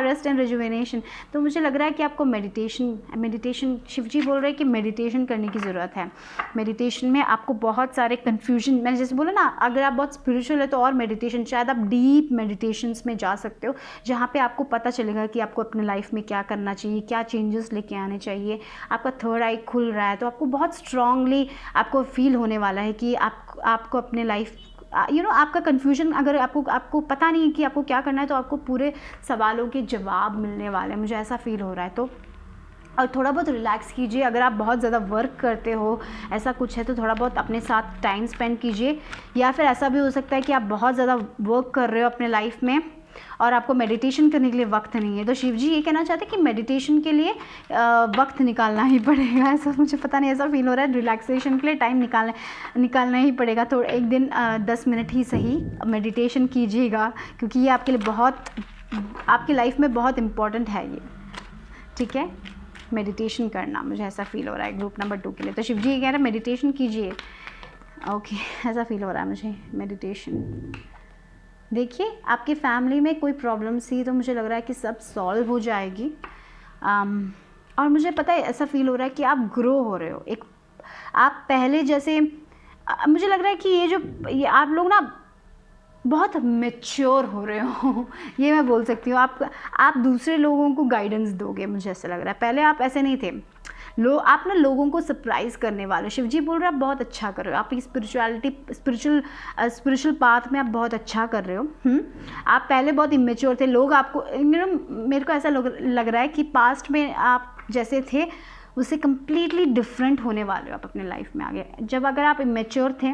रेस्ट एंड रिजुवेनेशन। तो मुझे लग रहा है कि आपको मेडिटेशन शिव जी बोल रहे हैं कि मेडिटेशन करने की ज़रूरत है। मेडिटेशन में आपको बहुत सारे कन्फ्यूजन, मैंने जैसे बोला ना, अगर आप बहुत स्पिरिचुअल है तो और मेडिटेशन, शायद आप डीप मेडिटेशंस में जा सकते हो, जहाँ पे आपको पता चलेगा कि आपको अपने लाइफ में क्या करना चाहिए, क्या चेंजेस लेके आने चाहिए। आपका थर्ड आई खुल रहा है तो आपको बहुत स्ट्रांगली आपको फील होने वाला है कि आपको अपने लाइफ आपका कन्फ्यूजन, अगर आपको पता नहीं है कि आपको क्या करना है, तो आपको पूरे सवालों के जवाब मिलने वाले हैं। मुझे ऐसा फील हो रहा है। तो और थोड़ा बहुत रिलैक्स कीजिए। अगर आप बहुत ज़्यादा वर्क करते हो, ऐसा कुछ है, तो थोड़ा बहुत अपने साथ टाइम स्पेंड कीजिए। या फिर ऐसा भी हो सकता है कि आप बहुत ज़्यादा वर्क कर रहे हो अपने लाइफ में और आपको मेडिटेशन करने के लिए वक्त नहीं है। तो शिव जी ये कहना चाहते हैं कि मेडिटेशन के लिए वक्त निकालना ही पड़ेगा। ऐसा मुझे पता नहीं, ऐसा फील हो रहा है। रिलैक्सेशन के लिए टाइम निकालना ही पड़ेगा। तो एक दिन 10 मिनट ही सही मेडिटेशन कीजिएगा, क्योंकि ये आपके लिए आपकी लाइफ में बहुत इम्पॉर्टेंट है ये, ठीक है। मेडिटेशन करना, मुझे ऐसा फील हो रहा है ग्रुप नंबर 2 के लिए। तो शिव जी ये कह रहे हैं मेडिटेशन कीजिए। ओके, ऐसा फील हो रहा है मुझे, मेडिटेशन। देखिए आपकी फैमिली में कोई प्रॉब्लम्स थी तो मुझे लग रहा है कि सब सॉल्व हो जाएगी। और मुझे पता है, ऐसा फील हो रहा है कि आप ग्रो हो रहे हो। आप पहले जैसे, मुझे लग रहा है कि ये आप लोग ना बहुत मैच्योर हो रहे हो ये मैं बोल सकती हूँ। आप दूसरे लोगों को गाइडेंस दोगे, मुझे ऐसा लग रहा है। पहले आप ऐसे नहीं थे। आप ना लोगों को सरप्राइज़ करने वाले। शिव जी बोल रहे हैं आप बहुत अच्छा कर रहे हो। आप स्पिरिचुअल पाथ में आप बहुत अच्छा कर रहे हो। आप पहले बहुत इमेच्योर थे। लोग आपको, मेरे को ऐसा लग रहा है कि पास्ट में आप जैसे थे उससे कम्प्लीटली डिफरेंट होने वाले हो आप अपने लाइफ में आगे। अगर आप इमेच्योर थे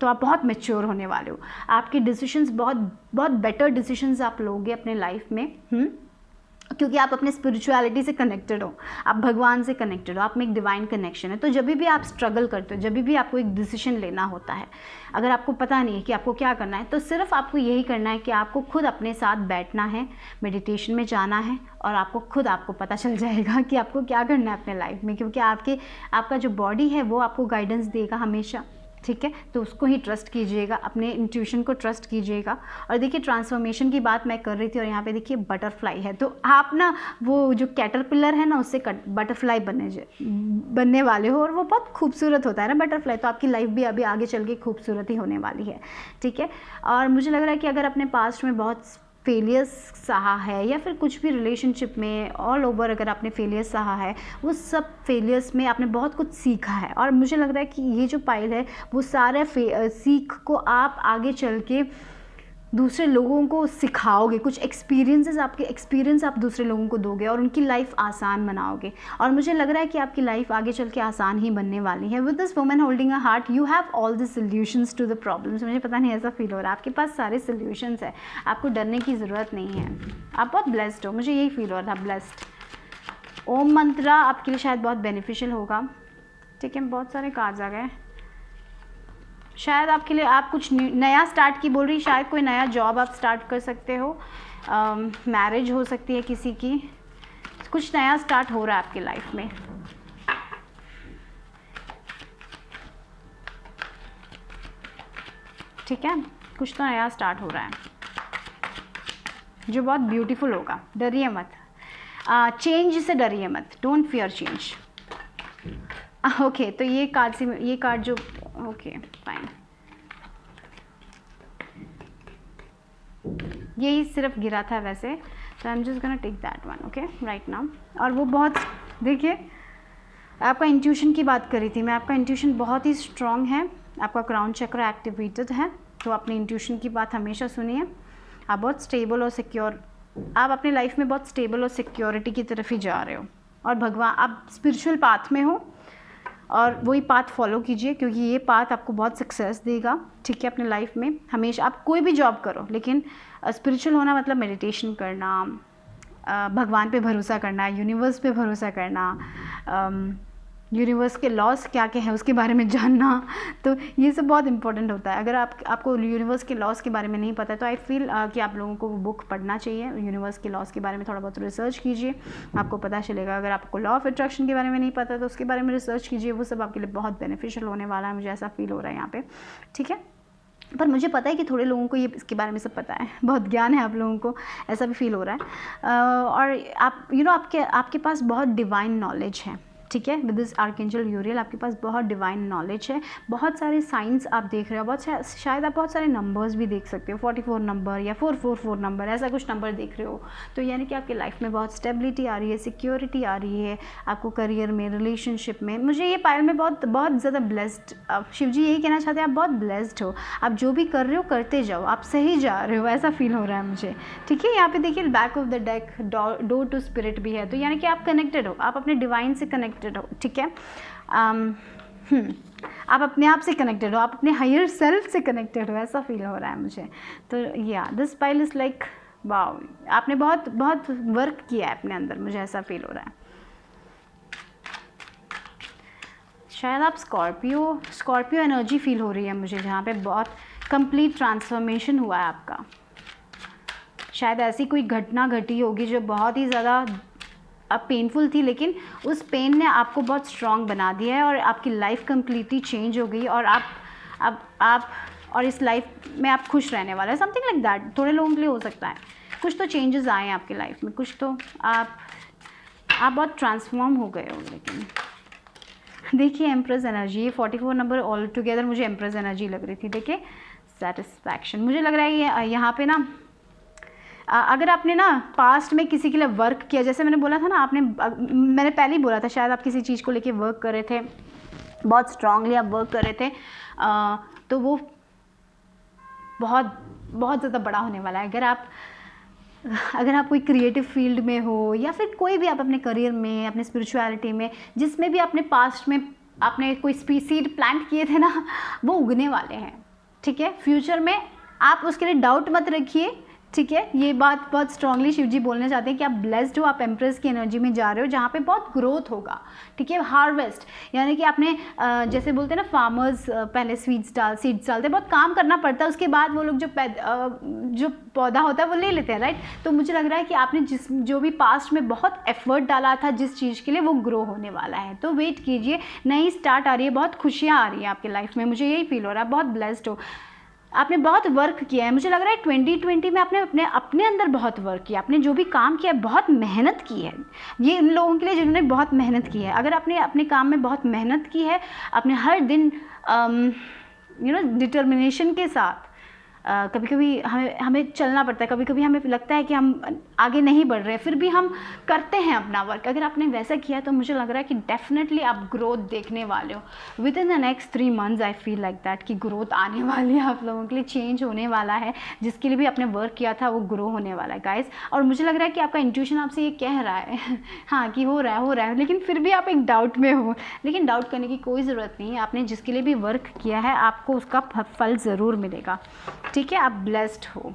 तो आप बहुत मैच्योर होने वाले हो। आपके डिसीजंस बहुत बेटर डिसीजंस आप लोगे अपने लाइफ में। क्योंकि आप अपने स्पिरिचुअलिटी से कनेक्टेड हो, आप भगवान से कनेक्टेड हो, आप में एक डिवाइन कनेक्शन है। तो जब भी आप स्ट्रगल करते हो, जब भी आपको एक डिसीजन लेना होता है, अगर आपको पता नहीं है कि आपको क्या करना है, तो सिर्फ आपको यही करना है कि आपको खुद अपने साथ बैठना है, मेडिटेशन में जाना है, और आपको पता चल जाएगा कि आपको क्या करना है अपने लाइफ में। क्योंकि आपका जो बॉडी है वो आपको गाइडेंस देगा हमेशा, ठीक है। तो उसको ही ट्रस्ट कीजिएगा, अपने इंट्यूशन को ट्रस्ट कीजिएगा। और देखिए ट्रांसफॉर्मेशन की बात मैं कर रही थी, और यहाँ पे देखिए बटरफ्लाई है, तो आप ना वो जो कैटरपिलर है ना उससे बटरफ्लाई बनने वाले हो, और वो बहुत खूबसूरत होता है ना बटरफ्लाई। तो आपकी लाइफ भी अभी आगे चल के खूबसूरत ही होने वाली है, ठीक है। और मुझे लग रहा है कि अगर अपने पास्ट में बहुत फेलियर्स सहा है, या फिर कुछ भी रिलेशनशिप में ऑल ओवर अगर आपने फेलियर्स सहा है, वो सब फेलियर्स में आपने बहुत कुछ सीखा है। और मुझे लग रहा है कि ये जो पाइल है वो सारे सीख को आप आगे चल के दूसरे लोगों को सिखाओगे, कुछ आपके एक्सपीरियंस आप दूसरे लोगों को दोगे और उनकी लाइफ आसान बनाओगे। और मुझे लग रहा है कि आपकी लाइफ आगे चल के आसान ही बनने वाली है। With this woman holding a heart, you have all the solutions to the problems. मुझे पता नहीं ऐसा फील हो रहा है, आपके पास सारे सॉल्यूशंस है, आपको डरने की ज़रूरत नहीं है। आप बहुत ब्लेस्ड हो, मुझे यही फील हो रहा था, ब्लेस्ड। ओम मंत्र आपके लिए शायद बहुत बेनिफिशियल होगा, ठीक है। बहुत सारे कार्ड्स आ गए, शायद आपके लिए, आप कुछ नया स्टार्ट की बोल रही, शायद कोई नया जॉब आप स्टार्ट कर सकते हो, मैरिज हो सकती है किसी की, कुछ नया स्टार्ट हो रहा है आपकी लाइफ में। ठीक है, कुछ तो नया स्टार्ट हो रहा है जो बहुत ब्यूटीफुल होगा। डरिए मत, चेंज से डरिए मत, डोंट फियर चेंज। ओके, तो ये कार्ड जो, ओके फाइन, यही सिर्फ गिरा था वैसे, तो I am just gonna take that one, okay right now. और वो बहुत, देखिए आपका इंट्यूशन की बात करी थी मैं, आपका इंट्यूशन बहुत ही स्ट्रॉन्ग है, आपका क्राउन चक्र एक्टिवेटेड है। तो अपने इंट्यूशन की बात हमेशा सुनिए। आप बहुत स्टेबल और सिक्योर, आप अपनी लाइफ में बहुत स्टेबल और सिक्योरिटी की तरफ ही जा रहे हो, और भगवान, आप स्पिरिचुअल पाथ में हो और वही पाथ फॉलो कीजिए, क्योंकि ये पाथ आपको बहुत सक्सेस देगा, ठीक है। अपने लाइफ में हमेशा आप कोई भी जॉब करो, लेकिन स्पिरिचुअल होना मतलब मेडिटेशन करना, भगवान पे भरोसा करना, यूनिवर्स पे भरोसा करना, यूनिवर्स के लॉस क्या क्या हैं उसके बारे में जानना। तो ये सब बहुत इंपॉर्टेंट होता है। अगर आपको यूनिवर्स के लॉस के बारे में नहीं पता है, तो आई फील कि आप लोगों को वो बुक पढ़ना चाहिए। यूनिवर्स के लॉस के बारे में थोड़ा बहुत रिसर्च कीजिए, आपको पता चलेगा। अगर आपको लॉ ऑफ अट्रैक्शन के बारे में नहीं पता तो उसके बारे में रिसर्च कीजिए, वो सब आपके लिए बहुत बेनिफिशियल होने वाला है, मुझे ऐसा फील हो रहा है यहाँ पे, ठीक है। पर मुझे पता है कि थोड़े लोगों को ये इसके बारे में सब पता है, बहुत ज्ञान है आप लोगों को, ऐसा भी फील हो रहा है। और आप आपके पास बहुत डिवाइन नॉलेज है, ठीक है। विद दिस आर्कएंजल यूरियल आपके पास बहुत डिवाइन नॉलेज है, बहुत सारे साइंस आप देख रहे हो, शायद आप बहुत सारे नंबर्स भी देख सकते हो, 44 नंबर या 444 नंबर, ऐसा कुछ नंबर देख रहे हो। तो यानी कि आपकी लाइफ में बहुत स्टेबिलिटी आ रही है, सिक्योरिटी आ रही है, आपको करियर में, रिलेशनशिप में। मुझे ये पायल में बहुत बहुत ज़्यादा ब्लेस्ड, शिव जी यही कहना चाहते हैं, आप बहुत ब्लेस्ड हो, आप जो भी कर रहे हो करते जाओ, आप सही जा रहे हो, ऐसा फील हो रहा है मुझे, ठीक है। यहाँ पे देखिए back of the deck door to spirit भी है, तो यानी कि आप कनेक्टेड हो, आप अपने डिवाइन से कनेक्टेड हो, ठीक है। आप अपने आप से कनेक्टेड हो, आप अपने हायर सेल्फ से कनेक्टेड हो, ऐसा फील हो रहा है मुझे। तो या this pile is like wow, आपने बहुत बहुत वर्क किया है अपने अंदर, मुझे ऐसा फील हो रहा है। शायद आप स्कॉर्पियो एनर्जी फील हो रही है मुझे, जहाँ पे बहुत कंप्लीट ट्रांसफॉर्मेशन हुआ है आपका। शायद ऐसी कोई घटना घटी होगी जो बहुत ही ज़्यादा अब पेनफुल थी, लेकिन उस पेन ने आपको बहुत स्ट्रॉन्ग बना दिया है, और आपकी लाइफ कम्प्लीटली चेंज हो गई, और आप और इस लाइफ में आप खुश रहने वाले हैं, समथिंग लाइक दैट। थोड़े लोगों के लिए हो सकता है, कुछ तो चेंजेस आए हैं आपकी लाइफ में, कुछ तो आप बहुत ट्रांसफॉर्म हो गए हो। लेकिन देखिए एम्प्रेस एनर्जी, ये 44 नंबर ऑल टुगेदर मुझे एम्प्रेस एनर्जी लग रही थी। देखिए सेटिस्फैक्शन, मुझे लग रहा है यहाँ पे ना, अगर आपने ना पास्ट में किसी के लिए वर्क किया, जैसे मैंने बोला था ना, मैंने पहले ही बोला था, शायद आप किसी चीज़ को लेके वर्क कर रहे थे, बहुत स्ट्रांगली आप वर्क कर रहे थे, तो वो बहुत बहुत ज़्यादा बड़ा होने वाला है। अगर आप कोई क्रिएटिव फील्ड में हो, या फिर कोई भी आप अपने करियर में, अपने स्पिरिचुअलिटी में, जिसमें भी आपने पास्ट में आपने कोई सीड प्लांट किए थे ना, वो उगने वाले हैं, ठीक है। फ्यूचर में आप उसके लिए डाउट मत रखिए, ठीक है, ये बात बहुत स्ट्रांगली शिव जी बोलना चाहते हैं कि आप ब्लेस्ड हो, आप एम्प्रेस की एनर्जी में जा रहे हो जहाँ पे बहुत ग्रोथ होगा। ठीक है, हार्वेस्ट, यानी कि आपने जैसे बोलते हैं ना फार्मर्स पहले सीड्स डालते हैं, बहुत काम करना पड़ता है, उसके बाद वो लोग जो पौधा होता है वो ले लेते हैं, राइट। तो मुझे लग रहा है कि आपने जो भी पास्ट में बहुत एफर्ट डाला था जिस चीज़ के लिए, वो ग्रो होने वाला है। तो वेट कीजिए, नई स्टार्ट आ रही है, बहुत खुशियाँ आ रही हैं आपकी लाइफ में, मुझे यही फील हो रहा है। बहुत ब्लेस्ड हो, आपने बहुत वर्क किया है। मुझे लग रहा है 2020 में आपने अपने अंदर बहुत वर्क किया, आपने जो भी काम किया बहुत मेहनत की है। ये उन लोगों के लिए जिन्होंने बहुत मेहनत की है। अगर आपने अपने काम में बहुत मेहनत की है, आपने हर दिन डिटर्मिनेशन के साथ, कभी कभी हमें चलना पड़ता है, कभी कभी हमें लगता है कि हम आगे नहीं बढ़ रहे, फिर भी हम करते हैं अपना वर्क। अगर आपने वैसा किया तो मुझे लग रहा है कि डेफिनेटली आप ग्रोथ देखने वाले हो with in the next 3 months. I feel like that कि ग्रोथ आने वाली है आप लोगों के लिए, चेंज होने वाला है, जिसके लिए भी आपने वर्क किया था वो ग्रो होने वाला है गाइस। और मुझे लग रहा है कि आपका इंट्यूशन आपसे ये कह रहा है हाँ कि हो रहा है, लेकिन फिर भी आप एक डाउट में हो। लेकिन डाउट करने की कोई ज़रूरत नहीं है, आपने जिसके लिए भी वर्क किया है आपको उसका फल ज़रूर मिलेगा। ठीक है, आप ब्लेस्ड हो।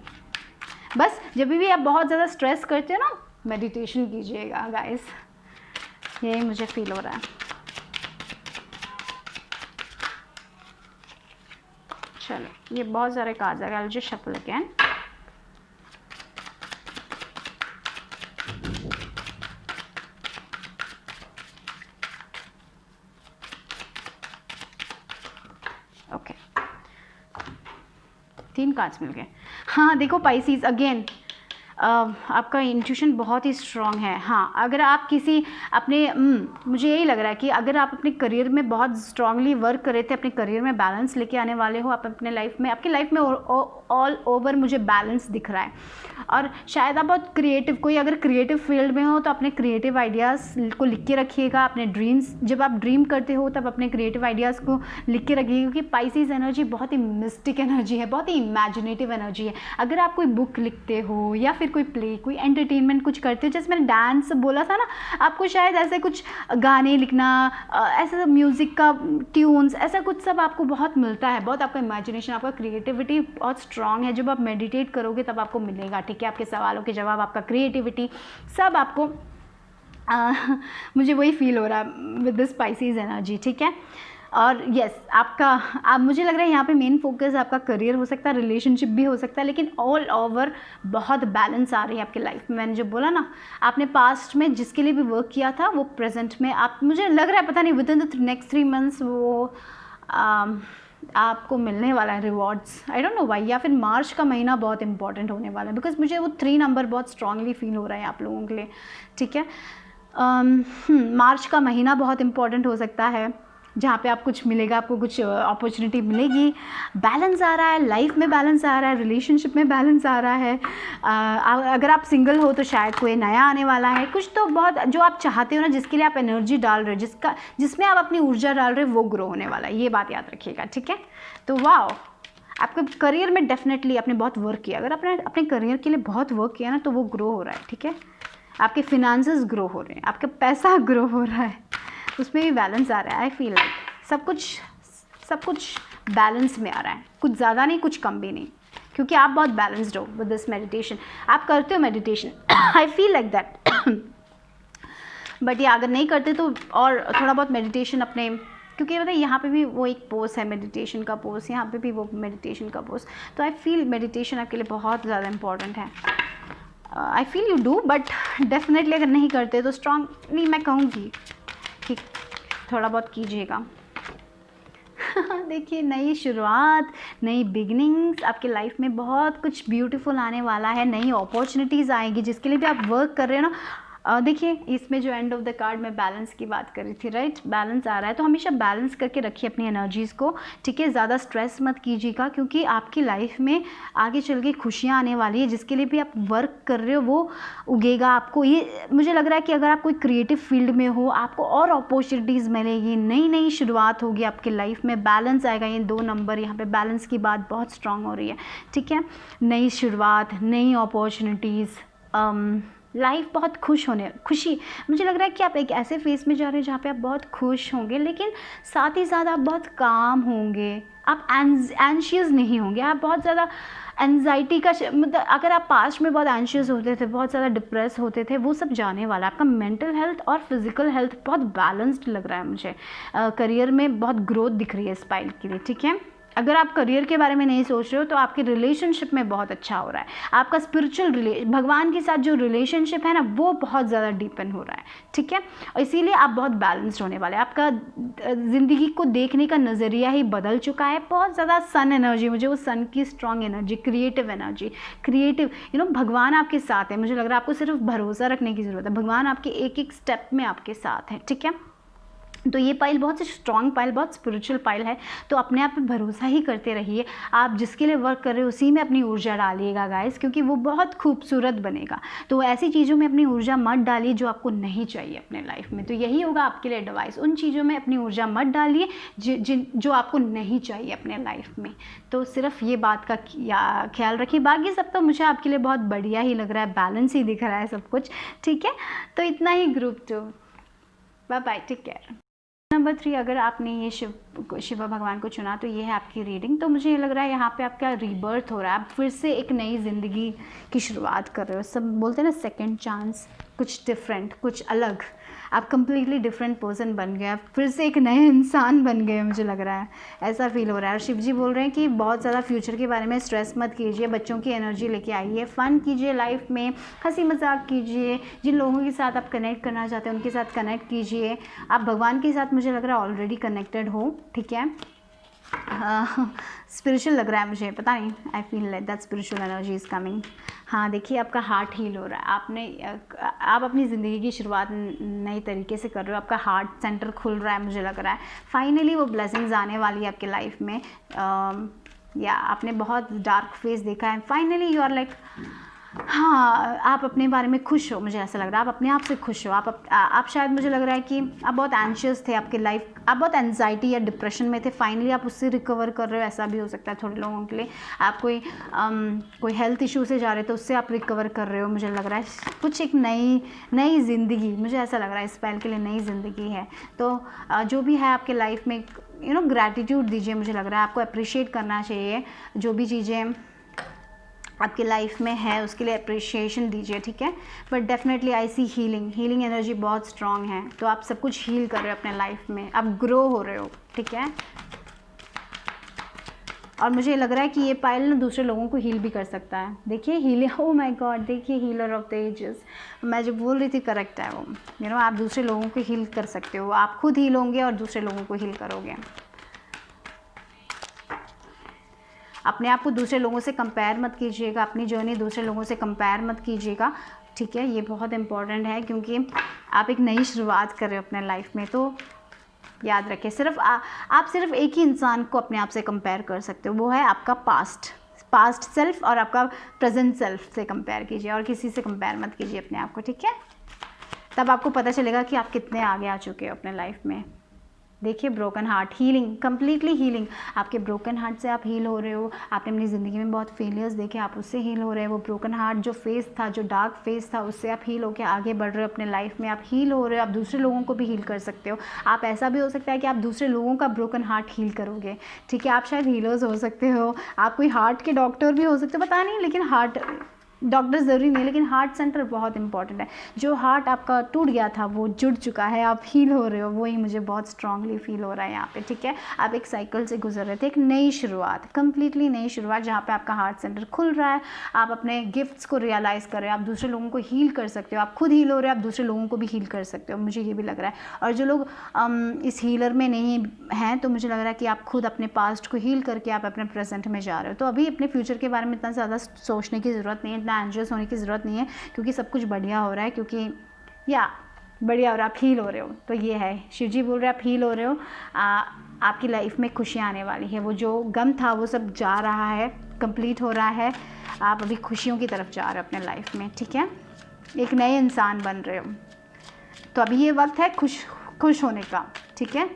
बस जब भी आप बहुत ज़्यादा स्ट्रेस करते हो ना, मेडिटेशन कीजिएगा गाइस, यही मुझे फील हो रहा है। चलो, ये बहुत सारे कार्ड्स है, I will just shuffle again. Okay, 3 cards मिल गए। हाँ देखो पाइसीज, अगेन आपका इंट्यूशन बहुत ही स्ट्रॉन्ग है। हाँ, अगर आप किसी अपने मुझे यही लग रहा है कि अगर आप अपने करियर में बहुत स्ट्रांगली वर्क कर रहे थे, अपने करियर में बैलेंस लेके आने वाले हो, आप अपने लाइफ में, आपकी लाइफ में ऑल ओवर मुझे बैलेंस दिख रहा है। और शायद आप बहुत क्रिएटिव, कोई अगर क्रिएटिव फील्ड में हो तो अपने क्रिएटिव आइडियाज़ को लिख के रखिएगा। अपने ड्रीम्स, जब आप ड्रीम करते हो तब अपने क्रिएटिव आइडियाज़ को लिख के रखिएगा, क्योंकि पाइसीज एनर्जी बहुत ही मिस्टिक एनर्जी है, बहुत ही इमेजिनेटिव एनर्जी है। अगर आप कोई बुक लिखते हो या फिर कोई प्ले, कोई एंटरटेनमेंट कुछ करते हो, जैसे मैंने डांस बोला था ना, आपको शायद ऐसे कुछ गाने लिखना, ऐसा म्यूज़िक का ट्यून्स, ऐसा कुछ सब आपको बहुत मिलता है। बहुत आपका इमेजिनेशन, आपका क्रिएटिविटी बहुत स्ट्रांग है। जब आप मेडिटेट करोगे तब आपको मिलेगा। ठीक है, आपके सवालों के जवाब, आपका क्रिएटिविटी सब आपको मुझे वही फील हो रहा है विद दिस स्पाइसीज एनर्जी। ठीक है, और यस आप मुझे लग रहा है यहाँ पे मेन फोकस आपका करियर हो सकता है, रिलेशनशिप भी हो सकता है, लेकिन ऑल ओवर बहुत बैलेंस आ रही है आपकी लाइफ में। मैंने जो बोला ना, आपने पास्ट में जिसके लिए भी वर्क किया था वो प्रेजेंट में आप, मुझे लग रहा है पता नहीं with in the next 3 months वो आपको मिलने वाला है rewards. I don't know why, या फिर मार्च का महीना बहुत इंपॉर्टेंट होने वाला है, बिकॉज मुझे वो 3 नंबर बहुत स्ट्रांगली फील हो रहा है आप लोगों के लिए। ठीक है, मार्च का महीना बहुत इंपॉर्टेंट हो सकता है, जहाँ पे आप कुछ मिलेगा, आपको कुछ अपॉर्चुनिटी मिलेगी। बैलेंस आ रहा है, लाइफ में बैलेंस आ रहा है, रिलेशनशिप में बैलेंस आ रहा है। अगर आप सिंगल हो तो शायद कोई नया आने वाला है। कुछ तो बहुत जो आप चाहते हो ना, जिसके लिए आप एनर्जी डाल रहे हो, जिसमें आप अपनी ऊर्जा डाल रहे हो, वो ग्रो होने वाला है। ये बात याद रखिएगा। ठीक है, तो वाओ, आपके करियर में डेफिनेटली आपने बहुत वर्क किया। अगर आपने अपने करियर के लिए बहुत वर्क किया ना, तो वो ग्रो हो रहा है। ठीक है, आपके फिनेंसेस ग्रो हो रहे हैं, आपका पैसा ग्रो हो रहा है, उसमें भी बैलेंस आ रहा है। आई फील लाइक सब कुछ बैलेंस में आ रहा है, कुछ ज़्यादा नहीं, कुछ कम भी नहीं, क्योंकि आप बहुत बैलेंस्ड हो विद दिस मेडिटेशन। आप करते हो meditation, I feel like that. But ये अगर नहीं करते तो और थोड़ा बहुत मेडिटेशन अपने, क्योंकि पता है यहाँ पे भी वो एक पोज है मेडिटेशन का पोज, यहाँ पे भी वो मेडिटेशन का पोज। तो आई फील मेडिटेशन आपके लिए बहुत ज़्यादा इंपॉर्टेंट है। I feel you do, but definitely अगर नहीं करते तो स्ट्रांगली मैं कहूँगी कि थोड़ा बहुत कीजिएगा। देखिए, नई शुरुआत, नई बिगिनिंग्स, आपके लाइफ में बहुत कुछ ब्यूटीफुल आने वाला है, नई अपॉर्चुनिटीज़ आएगी, जिसके लिए भी आप वर्क कर रहे हो ना। देखिए, इसमें जो एंड ऑफ द कार्ड में बैलेंस की बात करी थी, राइट, बैलेंस आ रहा है, तो हमेशा बैलेंस करके रखिए अपनी एनर्जीज़ को। ठीक है, ज़्यादा स्ट्रेस मत कीजिएगा, क्योंकि आपकी लाइफ में आगे चल के खुशियाँ आने वाली है। जिसके लिए भी आप वर्क कर रहे हो वो उगेगा आपको। ये मुझे लग रहा है कि अगर आप कोई क्रिएटिव फील्ड में हो, आपको और अपॉर्चुनिटीज़ मिलेगी, नई शुरुआत होगी आपकी लाइफ में, बैलेंस आएगा। ये 2 नंबर यहाँ पे बैलेंस की बात बहुत स्ट्रांग हो रही है। ठीक है, नई शुरुआत, नई अपॉर्चुनिटीज़, लाइफ बहुत खुशी, मुझे लग रहा है कि आप एक ऐसे फेस में जा रहे हैं जहाँ पे आप बहुत खुश होंगे, लेकिन साथ ही साथ आप बहुत काम होंगे, आप एंशियस नहीं होंगे, आप बहुत ज़्यादा एनजाइटी का मतलब अगर आप पास्ट में बहुत एंशियस होते थे, बहुत ज़्यादा डिप्रेस होते थे, वो सब जाने वाला है। आपका मेंटल हेल्थ और फिजिकल हेल्थ बहुत बैलेंस्ड लग रहा है मुझे। करियर में बहुत ग्रोथ दिख रही है इस पाइल के लिए, ठीक है। अगर आप करियर के बारे में नहीं सोच रहे हो तो आपके रिलेशनशिप में बहुत अच्छा हो रहा है। आपका स्पिरिचुअल भगवान के साथ जो रिलेशनशिप है ना, वो बहुत ज़्यादा डीपन हो रहा है, ठीक है। और इसीलिए आप बहुत बैलेंस्ड होने वाले हैं। आपका ज़िंदगी को देखने का नज़रिया ही बदल चुका है। बहुत ज़्यादा सन एनर्जी, मुझे वो सन की strong energy, creative energy, creative भगवान आपके साथ है। मुझे लग रहा है आपको सिर्फ भरोसा रखने की ज़रूरत है। भगवान आपके एक एक स्टेप में आपके साथ है, ठीक है। तो ये पाइल बहुत से स्ट्रॉन्ग पाइल, बहुत स्पिरिचुअल पाइल है। तो अपने आप पे भरोसा ही करते रहिए। आप जिसके लिए वर्क कर रहे हो उसी में अपनी ऊर्जा डालिएगा गाइस, क्योंकि वो बहुत खूबसूरत बनेगा। तो ऐसी चीज़ों में अपनी ऊर्जा मत डालिए जो आपको नहीं चाहिए अपने लाइफ में। तो यही होगा आपके लिए एडवाइस, उन चीज़ों में अपनी ऊर्जा मत डालिए जो आपको नहीं चाहिए अपने लाइफ में। तो सिर्फ ये बात का ख्याल रखिए। बाकी सब तो मुझे आपके लिए बहुत बढ़िया ही लग रहा है, बैलेंस ही दिख रहा है सब कुछ, ठीक है। तो इतना ही group 2, bye bye, take care. Number 3, अगर आपने ये शिवा भगवान को चुना तो ये है आपकी रीडिंग। तो मुझे ये लग रहा है यहाँ पे आपका रीबर्थ हो रहा है। आप फिर से एक नई ज़िंदगी की शुरुआत कर रहे हो। सब बोलते हैं ना सेकंड चांस, कुछ डिफरेंट, कुछ अलग। आप कंप्लीटली डिफरेंट पर्सन बन गए, आप फिर से एक नए इंसान बन गए, मुझे लग रहा है ऐसा फील हो रहा है। और शिव जी बोल रहे हैं कि बहुत ज़्यादा फ्यूचर के बारे में स्ट्रेस मत कीजिए, बच्चों की एनर्जी लेके आइए, फ़न कीजिए लाइफ में, हंसी मजाक कीजिए, जिन लोगों के साथ आप कनेक्ट करना चाहते हैं उनके साथ कनेक्ट कीजिए। आप भगवान के साथ मुझे लग रहा है ऑलरेडी कनेक्टेड हो, ठीक है। स्पिरिचुअल लग रहा है मुझे, पता नहीं, I feel like that spiritual energy is coming. हाँ देखिए, आपका हार्ट हील हो रहा है। आप अपनी ज़िंदगी की शुरुआत नई तरीके से कर रहे हो। आपका हार्ट सेंटर खुल रहा है, मुझे लग रहा है फाइनली वो ब्लेसिंग्स आने वाली है आपके लाइफ में। या आपने बहुत डार्क फेस देखा है, फाइनली यू आर लाइक, हाँ आप अपने बारे में खुश हो, मुझे ऐसा लग रहा है आप अपने आप से खुश हो। आप शायद, मुझे लग रहा है कि आप बहुत एंशियस थे, आपके लाइफ आप बहुत एनजाइटी या डिप्रेशन में थे, फाइनली आप उससे रिकवर कर रहे हो। ऐसा भी हो सकता है थोड़े लोगों के लिए। आप कोई हेल्थ इशू से जा रहे थे, उससे आप रिकवर कर रहे हो, मुझे लग रहा है कुछ एक नई ज़िंदगी, मुझे ऐसा लग रहा है इस पहल के लिए नई ज़िंदगी है। तो जो भी है आपके लाइफ में ग्रैटिट्यूड दीजिए, मुझे लग रहा है आपको अप्रिशिएट करना चाहिए। जो भी चीज़ें आपकी लाइफ में है उसके लिए अप्रिशिएशन दीजिए, ठीक है। But definitely I see healing energy बहुत स्ट्रांग है। तो आप सब कुछ हील कर रहे हो अपने लाइफ में, आप ग्रो हो रहे हो, ठीक है। और मुझे लग रहा है कि ये पायल ना दूसरे लोगों को हील भी कर सकता है। देखिए हीलिंग, ओ माय गॉड, देखिए हीलर ऑफ द एजेस, मैं जो बोल रही थी करेक्ट है वो। आप दूसरे लोगों को हील कर सकते हो, आप खुद हील होंगे और दूसरे लोगों को हील करोगे। अपने आप को दूसरे लोगों से कंपेयर मत कीजिएगा, अपनी जर्नी दूसरे लोगों से कंपेयर मत कीजिएगा, ठीक है। ये बहुत इंपॉर्टेंट है क्योंकि आप एक नई शुरुआत कर रहे हो अपने लाइफ में। तो याद रखिए, आप सिर्फ एक ही इंसान को अपने आप से कंपेयर कर सकते हो, वो है आपका पास्ट सेल्फ, और आपका प्रेजेंट सेल्फ से कंपेयर कीजिए, और किसी से कंपेयर मत कीजिए अपने आप को, ठीक है। तब आपको पता चलेगा कि आप कितने आगे आ चुके हो अपने लाइफ में। देखिए broken heart healing, completely healing, आपके ब्रोकन हार्ट से आप हील हो रहे हो। आपने अपनी ज़िंदगी में बहुत फेलियर्स देखे, आप उससे हील हो रहे हो। वो ब्रोकन हार्ट जो फेस था, जो डार्क फेस था, उससे आप हील होकर आगे बढ़ रहे हो अपने लाइफ में। आप हील हो रहे हो, आप दूसरे लोगों को भी हील कर सकते हो। आप ऐसा भी हो सकता है कि आप दूसरे लोगों का ब्रोकन हार्ट हील करोगे, ठीक है। आप शायद हीलर्स हो सकते हो, आप कोई हार्ट के डॉक्टर भी हो सकते हो, पता नहीं, लेकिन हार्ट डॉक्टर ज़रूरी नहीं, लेकिन हार्ट सेंटर बहुत इंपॉर्टेंट है। जो हार्ट आपका टूट गया था वो जुड़ चुका है, आप हील हो रहे हो, वही मुझे बहुत स्ट्रांगली फील हो रहा है यहाँ पे, ठीक है। आप एक साइकिल से गुजर रहे थे, एक नई शुरुआत, कंप्लीटली नई शुरुआत, जहाँ पे आपका हार्ट सेंटर खुल रहा है। आप अपने गिफ्ट्स को रियलाइज़ कर रहे हो, आप दूसरे लोगों को हील कर सकते हो, आप खुद हील हो रहे हो, आप दूसरे लोगों को भी हील कर सकते हो, मुझे ये भी लग रहा है। और जो लोग इस हीलर में नहीं हैं, तो मुझे लग रहा है कि आप खुद अपने पास्ट को हील करके आप अपने प्रेजेंट में जा रहे हो। तो अभी अपने फ्यूचर के बारे में इतना ज़्यादा सोचने की ज़रूरत नहीं है, इतना एंशियस होने की ज़रूरत नहीं है, क्योंकि सब कुछ बढ़िया हो रहा है, क्योंकि बढ़िया हो रहा है, आप हील हो रहे हो। तो ये है, शिव जी बोल रहे हैं आप हील हो रहे हो, आपकी लाइफ में खुशियाँ आने वाली है। वो जो गम था वो सब जा रहा है, कंप्लीट हो रहा है, आप अभी खुशियों की तरफ जा रहे हो अपने लाइफ में, ठीक है। एक नए इंसान बन रहे हो। तो अभी ये वक्त है खुश होने का, ठीक है।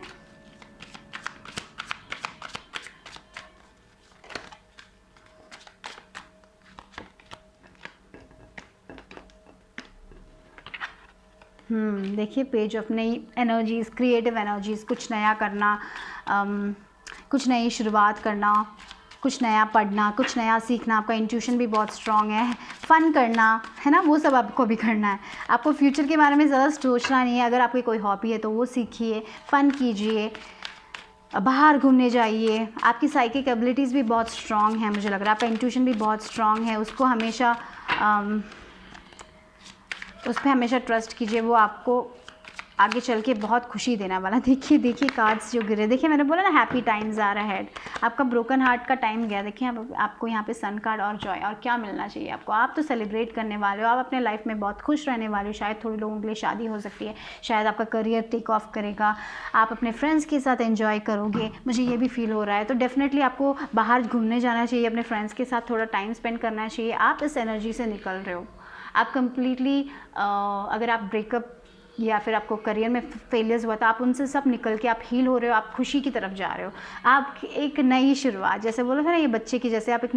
देखिए पेज ऑफ नई एनर्जीज़, क्रिएटिव एनर्जीज़, कुछ नया करना, कुछ नई शुरुआत करना, कुछ नया पढ़ना, कुछ नया सीखना। आपका इंट्यूशन भी बहुत स्ट्रॉन्ग है। फ़न करना है ना, वो सब आपको भी करना है। आपको फ्यूचर के बारे में ज़्यादा सोचना नहीं है। अगर आपकी कोई हॉबी है तो वो सीखिए, फ़न कीजिए, बाहर घूमने जाइए। आपकी साइकिक एबिलिटीज़ भी बहुत स्ट्रॉन्ग है, मुझे लग रहा है आपका इंट्यूशन भी बहुत स्ट्रॉन्ग है। उसको हमेशा उस पर हमेशा ट्रस्ट कीजिए, वो आपको आगे चल के बहुत खुशी देने वाला। देखिए कार्ड्स जो गिरे, देखिए मैंने बोला ना हैप्पी टाइम्स आर अहेड। आपका ब्रोकन हार्ट का टाइम गया। देखिए आपको यहाँ पे सन कार्ड और जॉय, और क्या मिलना चाहिए आपको। आप तो सेलिब्रेट करने वाले हो, आप अपने लाइफ में बहुत खुश रहने वाले हो। शायद थोड़े लोगों के लिए शादी हो सकती है, शायद आपका करियर टेक ऑफ करेगा, आप अपने फ्रेंड्स के साथ एंजॉय करोगे, मुझे ये भी फील हो रहा है। तो डेफिनेटली आपको बाहर घूमने जाना चाहिए, अपने फ्रेंड्स के साथ थोड़ा टाइम स्पेंड करना चाहिए। आप इस एनर्जी से निकल रहे हो। आप कंप्लीटली अगर आप ब्रेकअप या फिर आपको करियर में फेलियर्स हुआ तो आप उनसे सब निकल के आप हील हो रहे हो, आप खुशी की तरफ जा रहे हो। आप एक नई शुरुआत, जैसे बोला था ना ये बच्चे की, जैसे आप एक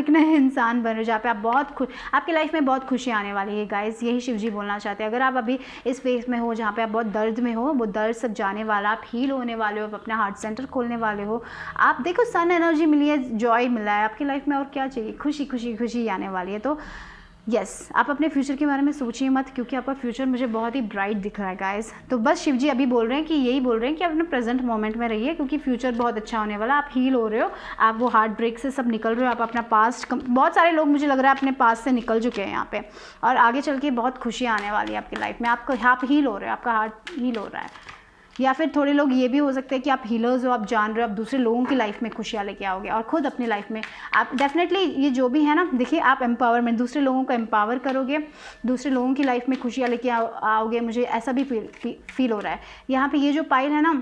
नए इंसान बन रहे हो, जहाँ पे आप बहुत खुश, आपकी लाइफ में बहुत खुशी आने वाली है गाइस। यही शिव जी बोलना चाहते हैं। अगर आप अभी इस फेज में हो जहाँ पे आप बहुत दर्द में हो, वो दर्द सब जाने वाला, आप हील होने वाले हो, आप अपना हार्ट सेंटर खोलने वाले हो। आप देखो सन एनर्जी मिली है, जॉय मिला है आपकी लाइफ में, और क्या चाहिए। खुशी आने वाली है। तो आप अपने फ्यूचर के बारे में सोचिए मत, क्योंकि आपका फ्यूचर मुझे बहुत ही ब्राइट दिख रहा है गाइस। तो बस शिव जी अभी बोल रहे हैं कि यही बोल रहे हैं कि आप अपने प्रेजेंट मोमेंट में रहिए, क्योंकि फ्यूचर बहुत अच्छा होने वाला। आप हील हो रहे हो, आप वो हार्ट ब्रेक से सब निकल रहे हो। आप अपना पास्ट, बहुत सारे लोग मुझे लग रहा है अपने पास्ट से निकल चुके हैं यहाँ पे, और आगे चल के बहुत खुशी आने वाली है आपकी लाइफ में। आप हील हो रहे हो, आपका हार्ट हील हो रहा है। या फिर थोड़े लोग ये भी हो सकते हैं कि आप हीलर्स हो, आप जान रहे हो, आप दूसरे लोगों की लाइफ में खुशियाँ लेके आओगे, और खुद अपनी लाइफ में आप डेफिनेटली ये जो भी है ना, देखिए आप एम्पावरमेंट, दूसरे लोगों को एम्पावर करोगे, दूसरे लोगों की लाइफ में खुशियाँ लेके आओगे। मुझे ऐसा भी फील हो रहा है। यहाँ पे ये जो पाइल है ना,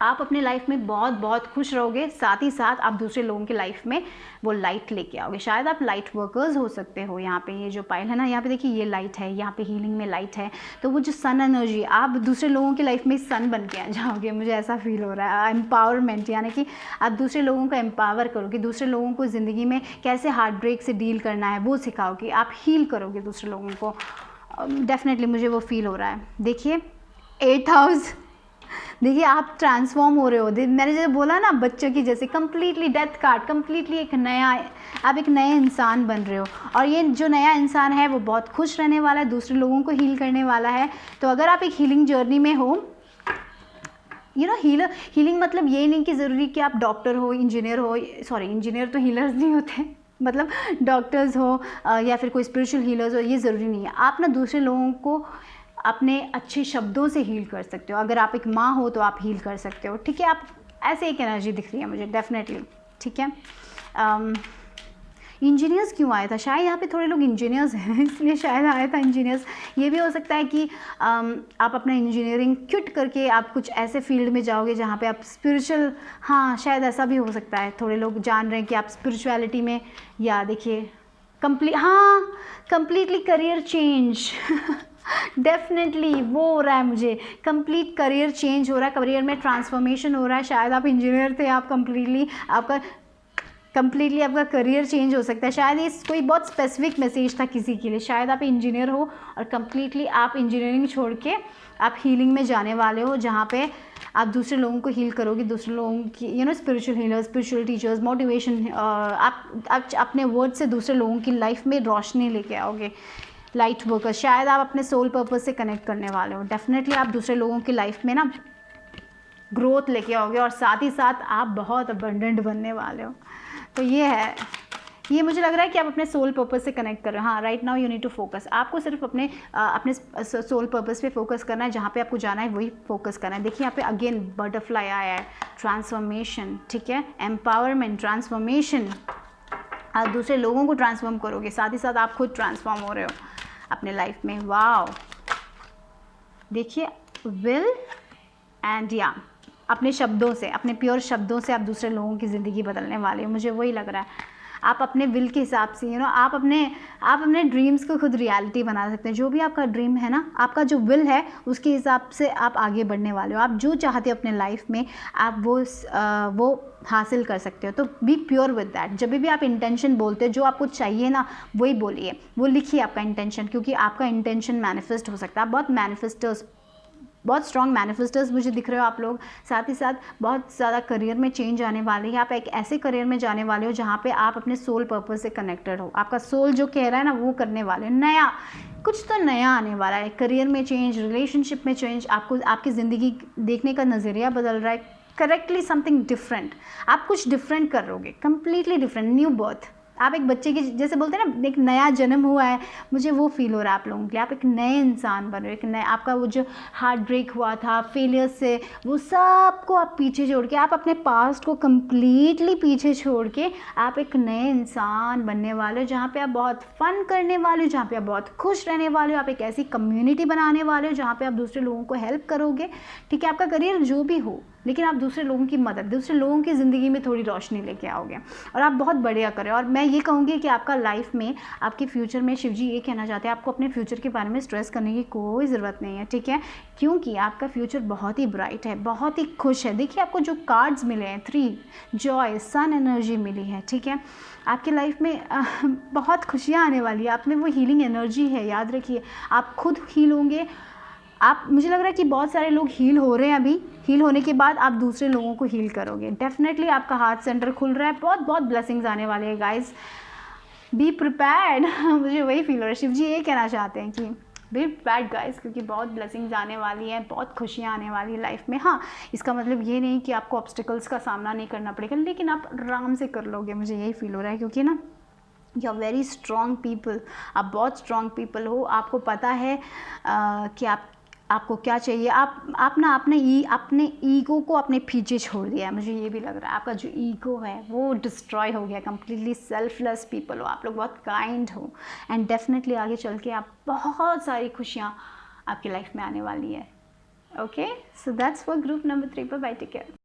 आप अपने लाइफ में बहुत खुश रहोगे, साथ ही साथ आप दूसरे लोगों की लाइफ में वो लाइट लेके आओगे। शायद आप लाइट वर्कर्स हो सकते हो। यहाँ पे ये जो पाइल है ना, यहाँ पे देखिए ये लाइट है, यहाँ पे हीलिंग में लाइट है। तो वो जो सन एनर्जी, आप दूसरे लोगों की लाइफ में सन बन के आ जाओगे। मुझे ऐसा फील हो रहा है। एम्पावरमेंट, यानी कि आप दूसरे लोगों को एम्पावर करोगे, दूसरे लोगों को ज़िंदगी में कैसे हार्ट ब्रेक से डील करना है वो सिखाओगे, आप हील करोगे दूसरे लोगों को। डेफिनेटली मुझे वो फील हो रहा है। देखिए 8 हाउस, देखिए आप ट्रांसफॉर्म हो रहे हो। मैंने जैसे बोला ना बच्चों की जैसे, कंप्लीटली डेथ कार्ड, कंप्लीटली एक नया, आप एक नए इंसान बन रहे हो। और ये जो नया इंसान है वो बहुत खुश रहने वाला है, दूसरे लोगों को हील करने वाला है। तो अगर आप एक हीलिंग जर्नी में हो, हीलिंग मतलब ये नहीं कि ज़रूरी कि आप डॉक्टर हो, इंजीनियर हो, सॉरी इंजीनियर तो हीलर्स नहीं होते, मतलब डॉक्टर्स हो या फिर कोई स्पिरिचुअल हीलर्स हो, ये ज़रूरी नहीं है। आप ना दूसरे लोगों को अपने अच्छे शब्दों से हील कर सकते हो। अगर आप एक माँ हो तो आप हील कर सकते हो, ठीक है। आप ऐसे एक एनर्जी दिख रही है मुझे डेफिनेटली, ठीक है। इंजीनियर्स क्यों आया था? शायद यहाँ पे थोड़े लोग इंजीनियर्स हैं, इसलिए शायद आया था इंजीनियर्स। ये भी हो सकता है कि आप अपना इंजीनियरिंग क्विट करके आप कुछ ऐसे फील्ड में जाओगे जहाँ पे आप स्पिरिचुअल, हाँ शायद ऐसा भी हो सकता है। थोड़े लोग जान रहे हैं कि आप स्पिरिचुअलिटी में, या देखिए कंप्लीटली करियर चेंज डेफिनेटली वो हो रहा है मुझे। कंप्लीट करियर चेंज हो रहा है, करियर में ट्रांसफॉर्मेशन हो रहा है। शायद आप इंजीनियर थे, आप कंप्लीटली आपका करियर चेंज हो सकता है। शायद ये कोई बहुत स्पेसिफिक मैसेज था किसी के लिए। शायद आप इंजीनियर हो और कंप्लीटली आप इंजीनियरिंग छोड़ के आप हीलिंग में जाने वाले हो, जहाँ पे आप दूसरे लोगों को हील करोगे, दूसरे लोगों की spiritual healer, spiritual teachers, motivation, आप अपने वर्ड से दूसरे लोगों की लाइफ में रोशनी लेके आओगे। लाइट वर्कर, शायद आप अपने सोल पर्पस से कनेक्ट करने वाले हो। डेफिनेटली आप दूसरे लोगों की लाइफ में ना ग्रोथ लेके आओगे, और साथ ही साथ आप बहुत अबंडेंट बनने वाले हो। तो ये है, ये मुझे लग रहा है कि आप अपने सोल पर्पस से कनेक्ट कर रहे हो। हाँ, right now you need to focus. आपको सिर्फ अपने सोल पर्पस पे फोकस करना है, जहाँ पे आपको जाना है वही फोकस करना है। देखिए यहाँ पे अगेन बटरफ्लाई आया है, ट्रांसफॉर्मेशन, ठीक है, एम्पावरमेंट, ट्रांसफॉर्मेशन। आप दूसरे लोगों को ट्रांसफॉर्म करोगे, साथ ही साथ आप खुद ट्रांसफॉर्म हो रहे हो अपने लाइफ में। वाओ, देखिए विल एंड या अपने शब्दों से, अपने प्योर शब्दों से आप दूसरे लोगों की ज़िंदगी बदलने वाले हो। मुझे वही लग रहा है। आप अपने विल के हिसाब से आप अपने ड्रीम्स को खुद रियलिटी बना सकते हैं। जो भी आपका ड्रीम है ना, आपका जो विल है उसके हिसाब से आप आगे बढ़ने वाले हो। आप जो चाहते हो अपने लाइफ में आप वो हासिल कर सकते हो। तो बी प्योर विद दैट। जब भी आप इंटेंशन बोलते हो, जो आपको चाहिए ना वही बोलिए, वो लिखिए आपका इंटेंशन, क्योंकि आपका इंटेंशन मैनिफेस्ट हो सकता है। बहुत स्ट्रॉन्ग मैनिफेस्टर्स मुझे दिख रहे हो आप लोग। साथ ही साथ बहुत ज़्यादा करियर में चेंज आने वाली है। आप एक ऐसे करियर में जाने वाले हो जहाँ पे आप अपने सोल पर्पस से कनेक्टेड हो। आपका सोल जो कह रहा है ना वो करने वाले, नया कुछ तो नया आने वाला है। करियर में चेंज, रिलेशनशिप में चेंज, आपको आपकी ज़िंदगी देखने का नज़रिया बदल रहा है। करेक्टली समथिंग डिफरेंट, आप कुछ डिफरेंट करोगे, कंप्लीटली डिफरेंट, न्यू बर्थ। आप एक बच्चे की, जैसे बोलते हैं ना, एक नया जन्म हुआ है, मुझे वो फील हो रहा है आप लोगों के लिए। आप एक नए इंसान बन रहे हो, एक नए, आपका वो जो हार्ट ब्रेक हुआ था, फेलियर से, वो सबको आप पीछे छोड़ के, आप अपने पास्ट को कम्प्लीटली पीछे छोड़ के आप एक नए इंसान बनने वाले हो, जहाँ पे आप बहुत फन करने वाले हो, जहाँ पे आप बहुत खुश रहने वाले हो। आप एक ऐसी कम्युनिटी बनाने वाले हो जहाँ पे आप दूसरे लोगों को हेल्प करोगे। ठीक है, आपका करियर जो भी हो, लेकिन आप दूसरे लोगों की मदद, दूसरे लोगों की ज़िंदगी में थोड़ी रोशनी लेके आओगे और आप बहुत बढ़िया करें। और मैं ये कहूँगी कि आपका लाइफ में, आपके फ्यूचर में, शिव जी ये कहना चाहते हैं, आपको अपने फ्यूचर के बारे में स्ट्रेस करने की कोई ज़रूरत नहीं है। ठीक है, क्योंकि आपका फ्यूचर बहुत ही ब्राइट है, बहुत ही खुश है। देखिए आपको जो कार्ड्स मिले हैं, 3 जॉय, सन एनर्जी मिली है। ठीक है, आपकी लाइफ में बहुत खुशियाँ आने वाली है। आप में वो हीलिंग एनर्जी है, याद रखिए। आप खुद हील होंगे। आप, मुझे लग रहा है कि बहुत सारे लोग हील हो रहे हैं अभी। हील होने के बाद आप दूसरे लोगों को हील करोगे। डेफिनेटली आपका हार्ट सेंटर खुल रहा है, बहुत बहुत ब्लेसिंग्स आने वाले हैं गाइस। Be prepared. मुझे वही फील हो रहा है। शिव जी ये कहना चाहते हैं कि बी प्रिपेयर्ड गाइस, क्योंकि बहुत ब्लेसिंग्स आने वाली हैं, बहुत खुशियाँ आने वाली है लाइफ में। हाँ, इसका मतलब ये नहीं कि आपको ऑब्स्टिकल्स का सामना नहीं करना पड़ेगा, लेकिन आप आराम से कर लोगे। मुझे यही फील हो रहा है, क्योंकि ना you are very strong people. आप बहुत स्ट्रॉन्ग पीपल हो। आपको पता है कि आपको क्या चाहिए। आप ना अपने ईगो को अपने पीछे छोड़ दिया है। मुझे ये भी लग रहा है आपका जो ईगो है वो डिस्ट्रॉय हो गया। कम्प्लीटली सेल्फलेस पीपल हो आप लोग, बहुत काइंड हो। एंड डेफिनेटली आगे चल के आप बहुत सारी खुशियाँ आपकी लाइफ में आने वाली है। Okay, so that's for group number 3 पर। Bye, take care.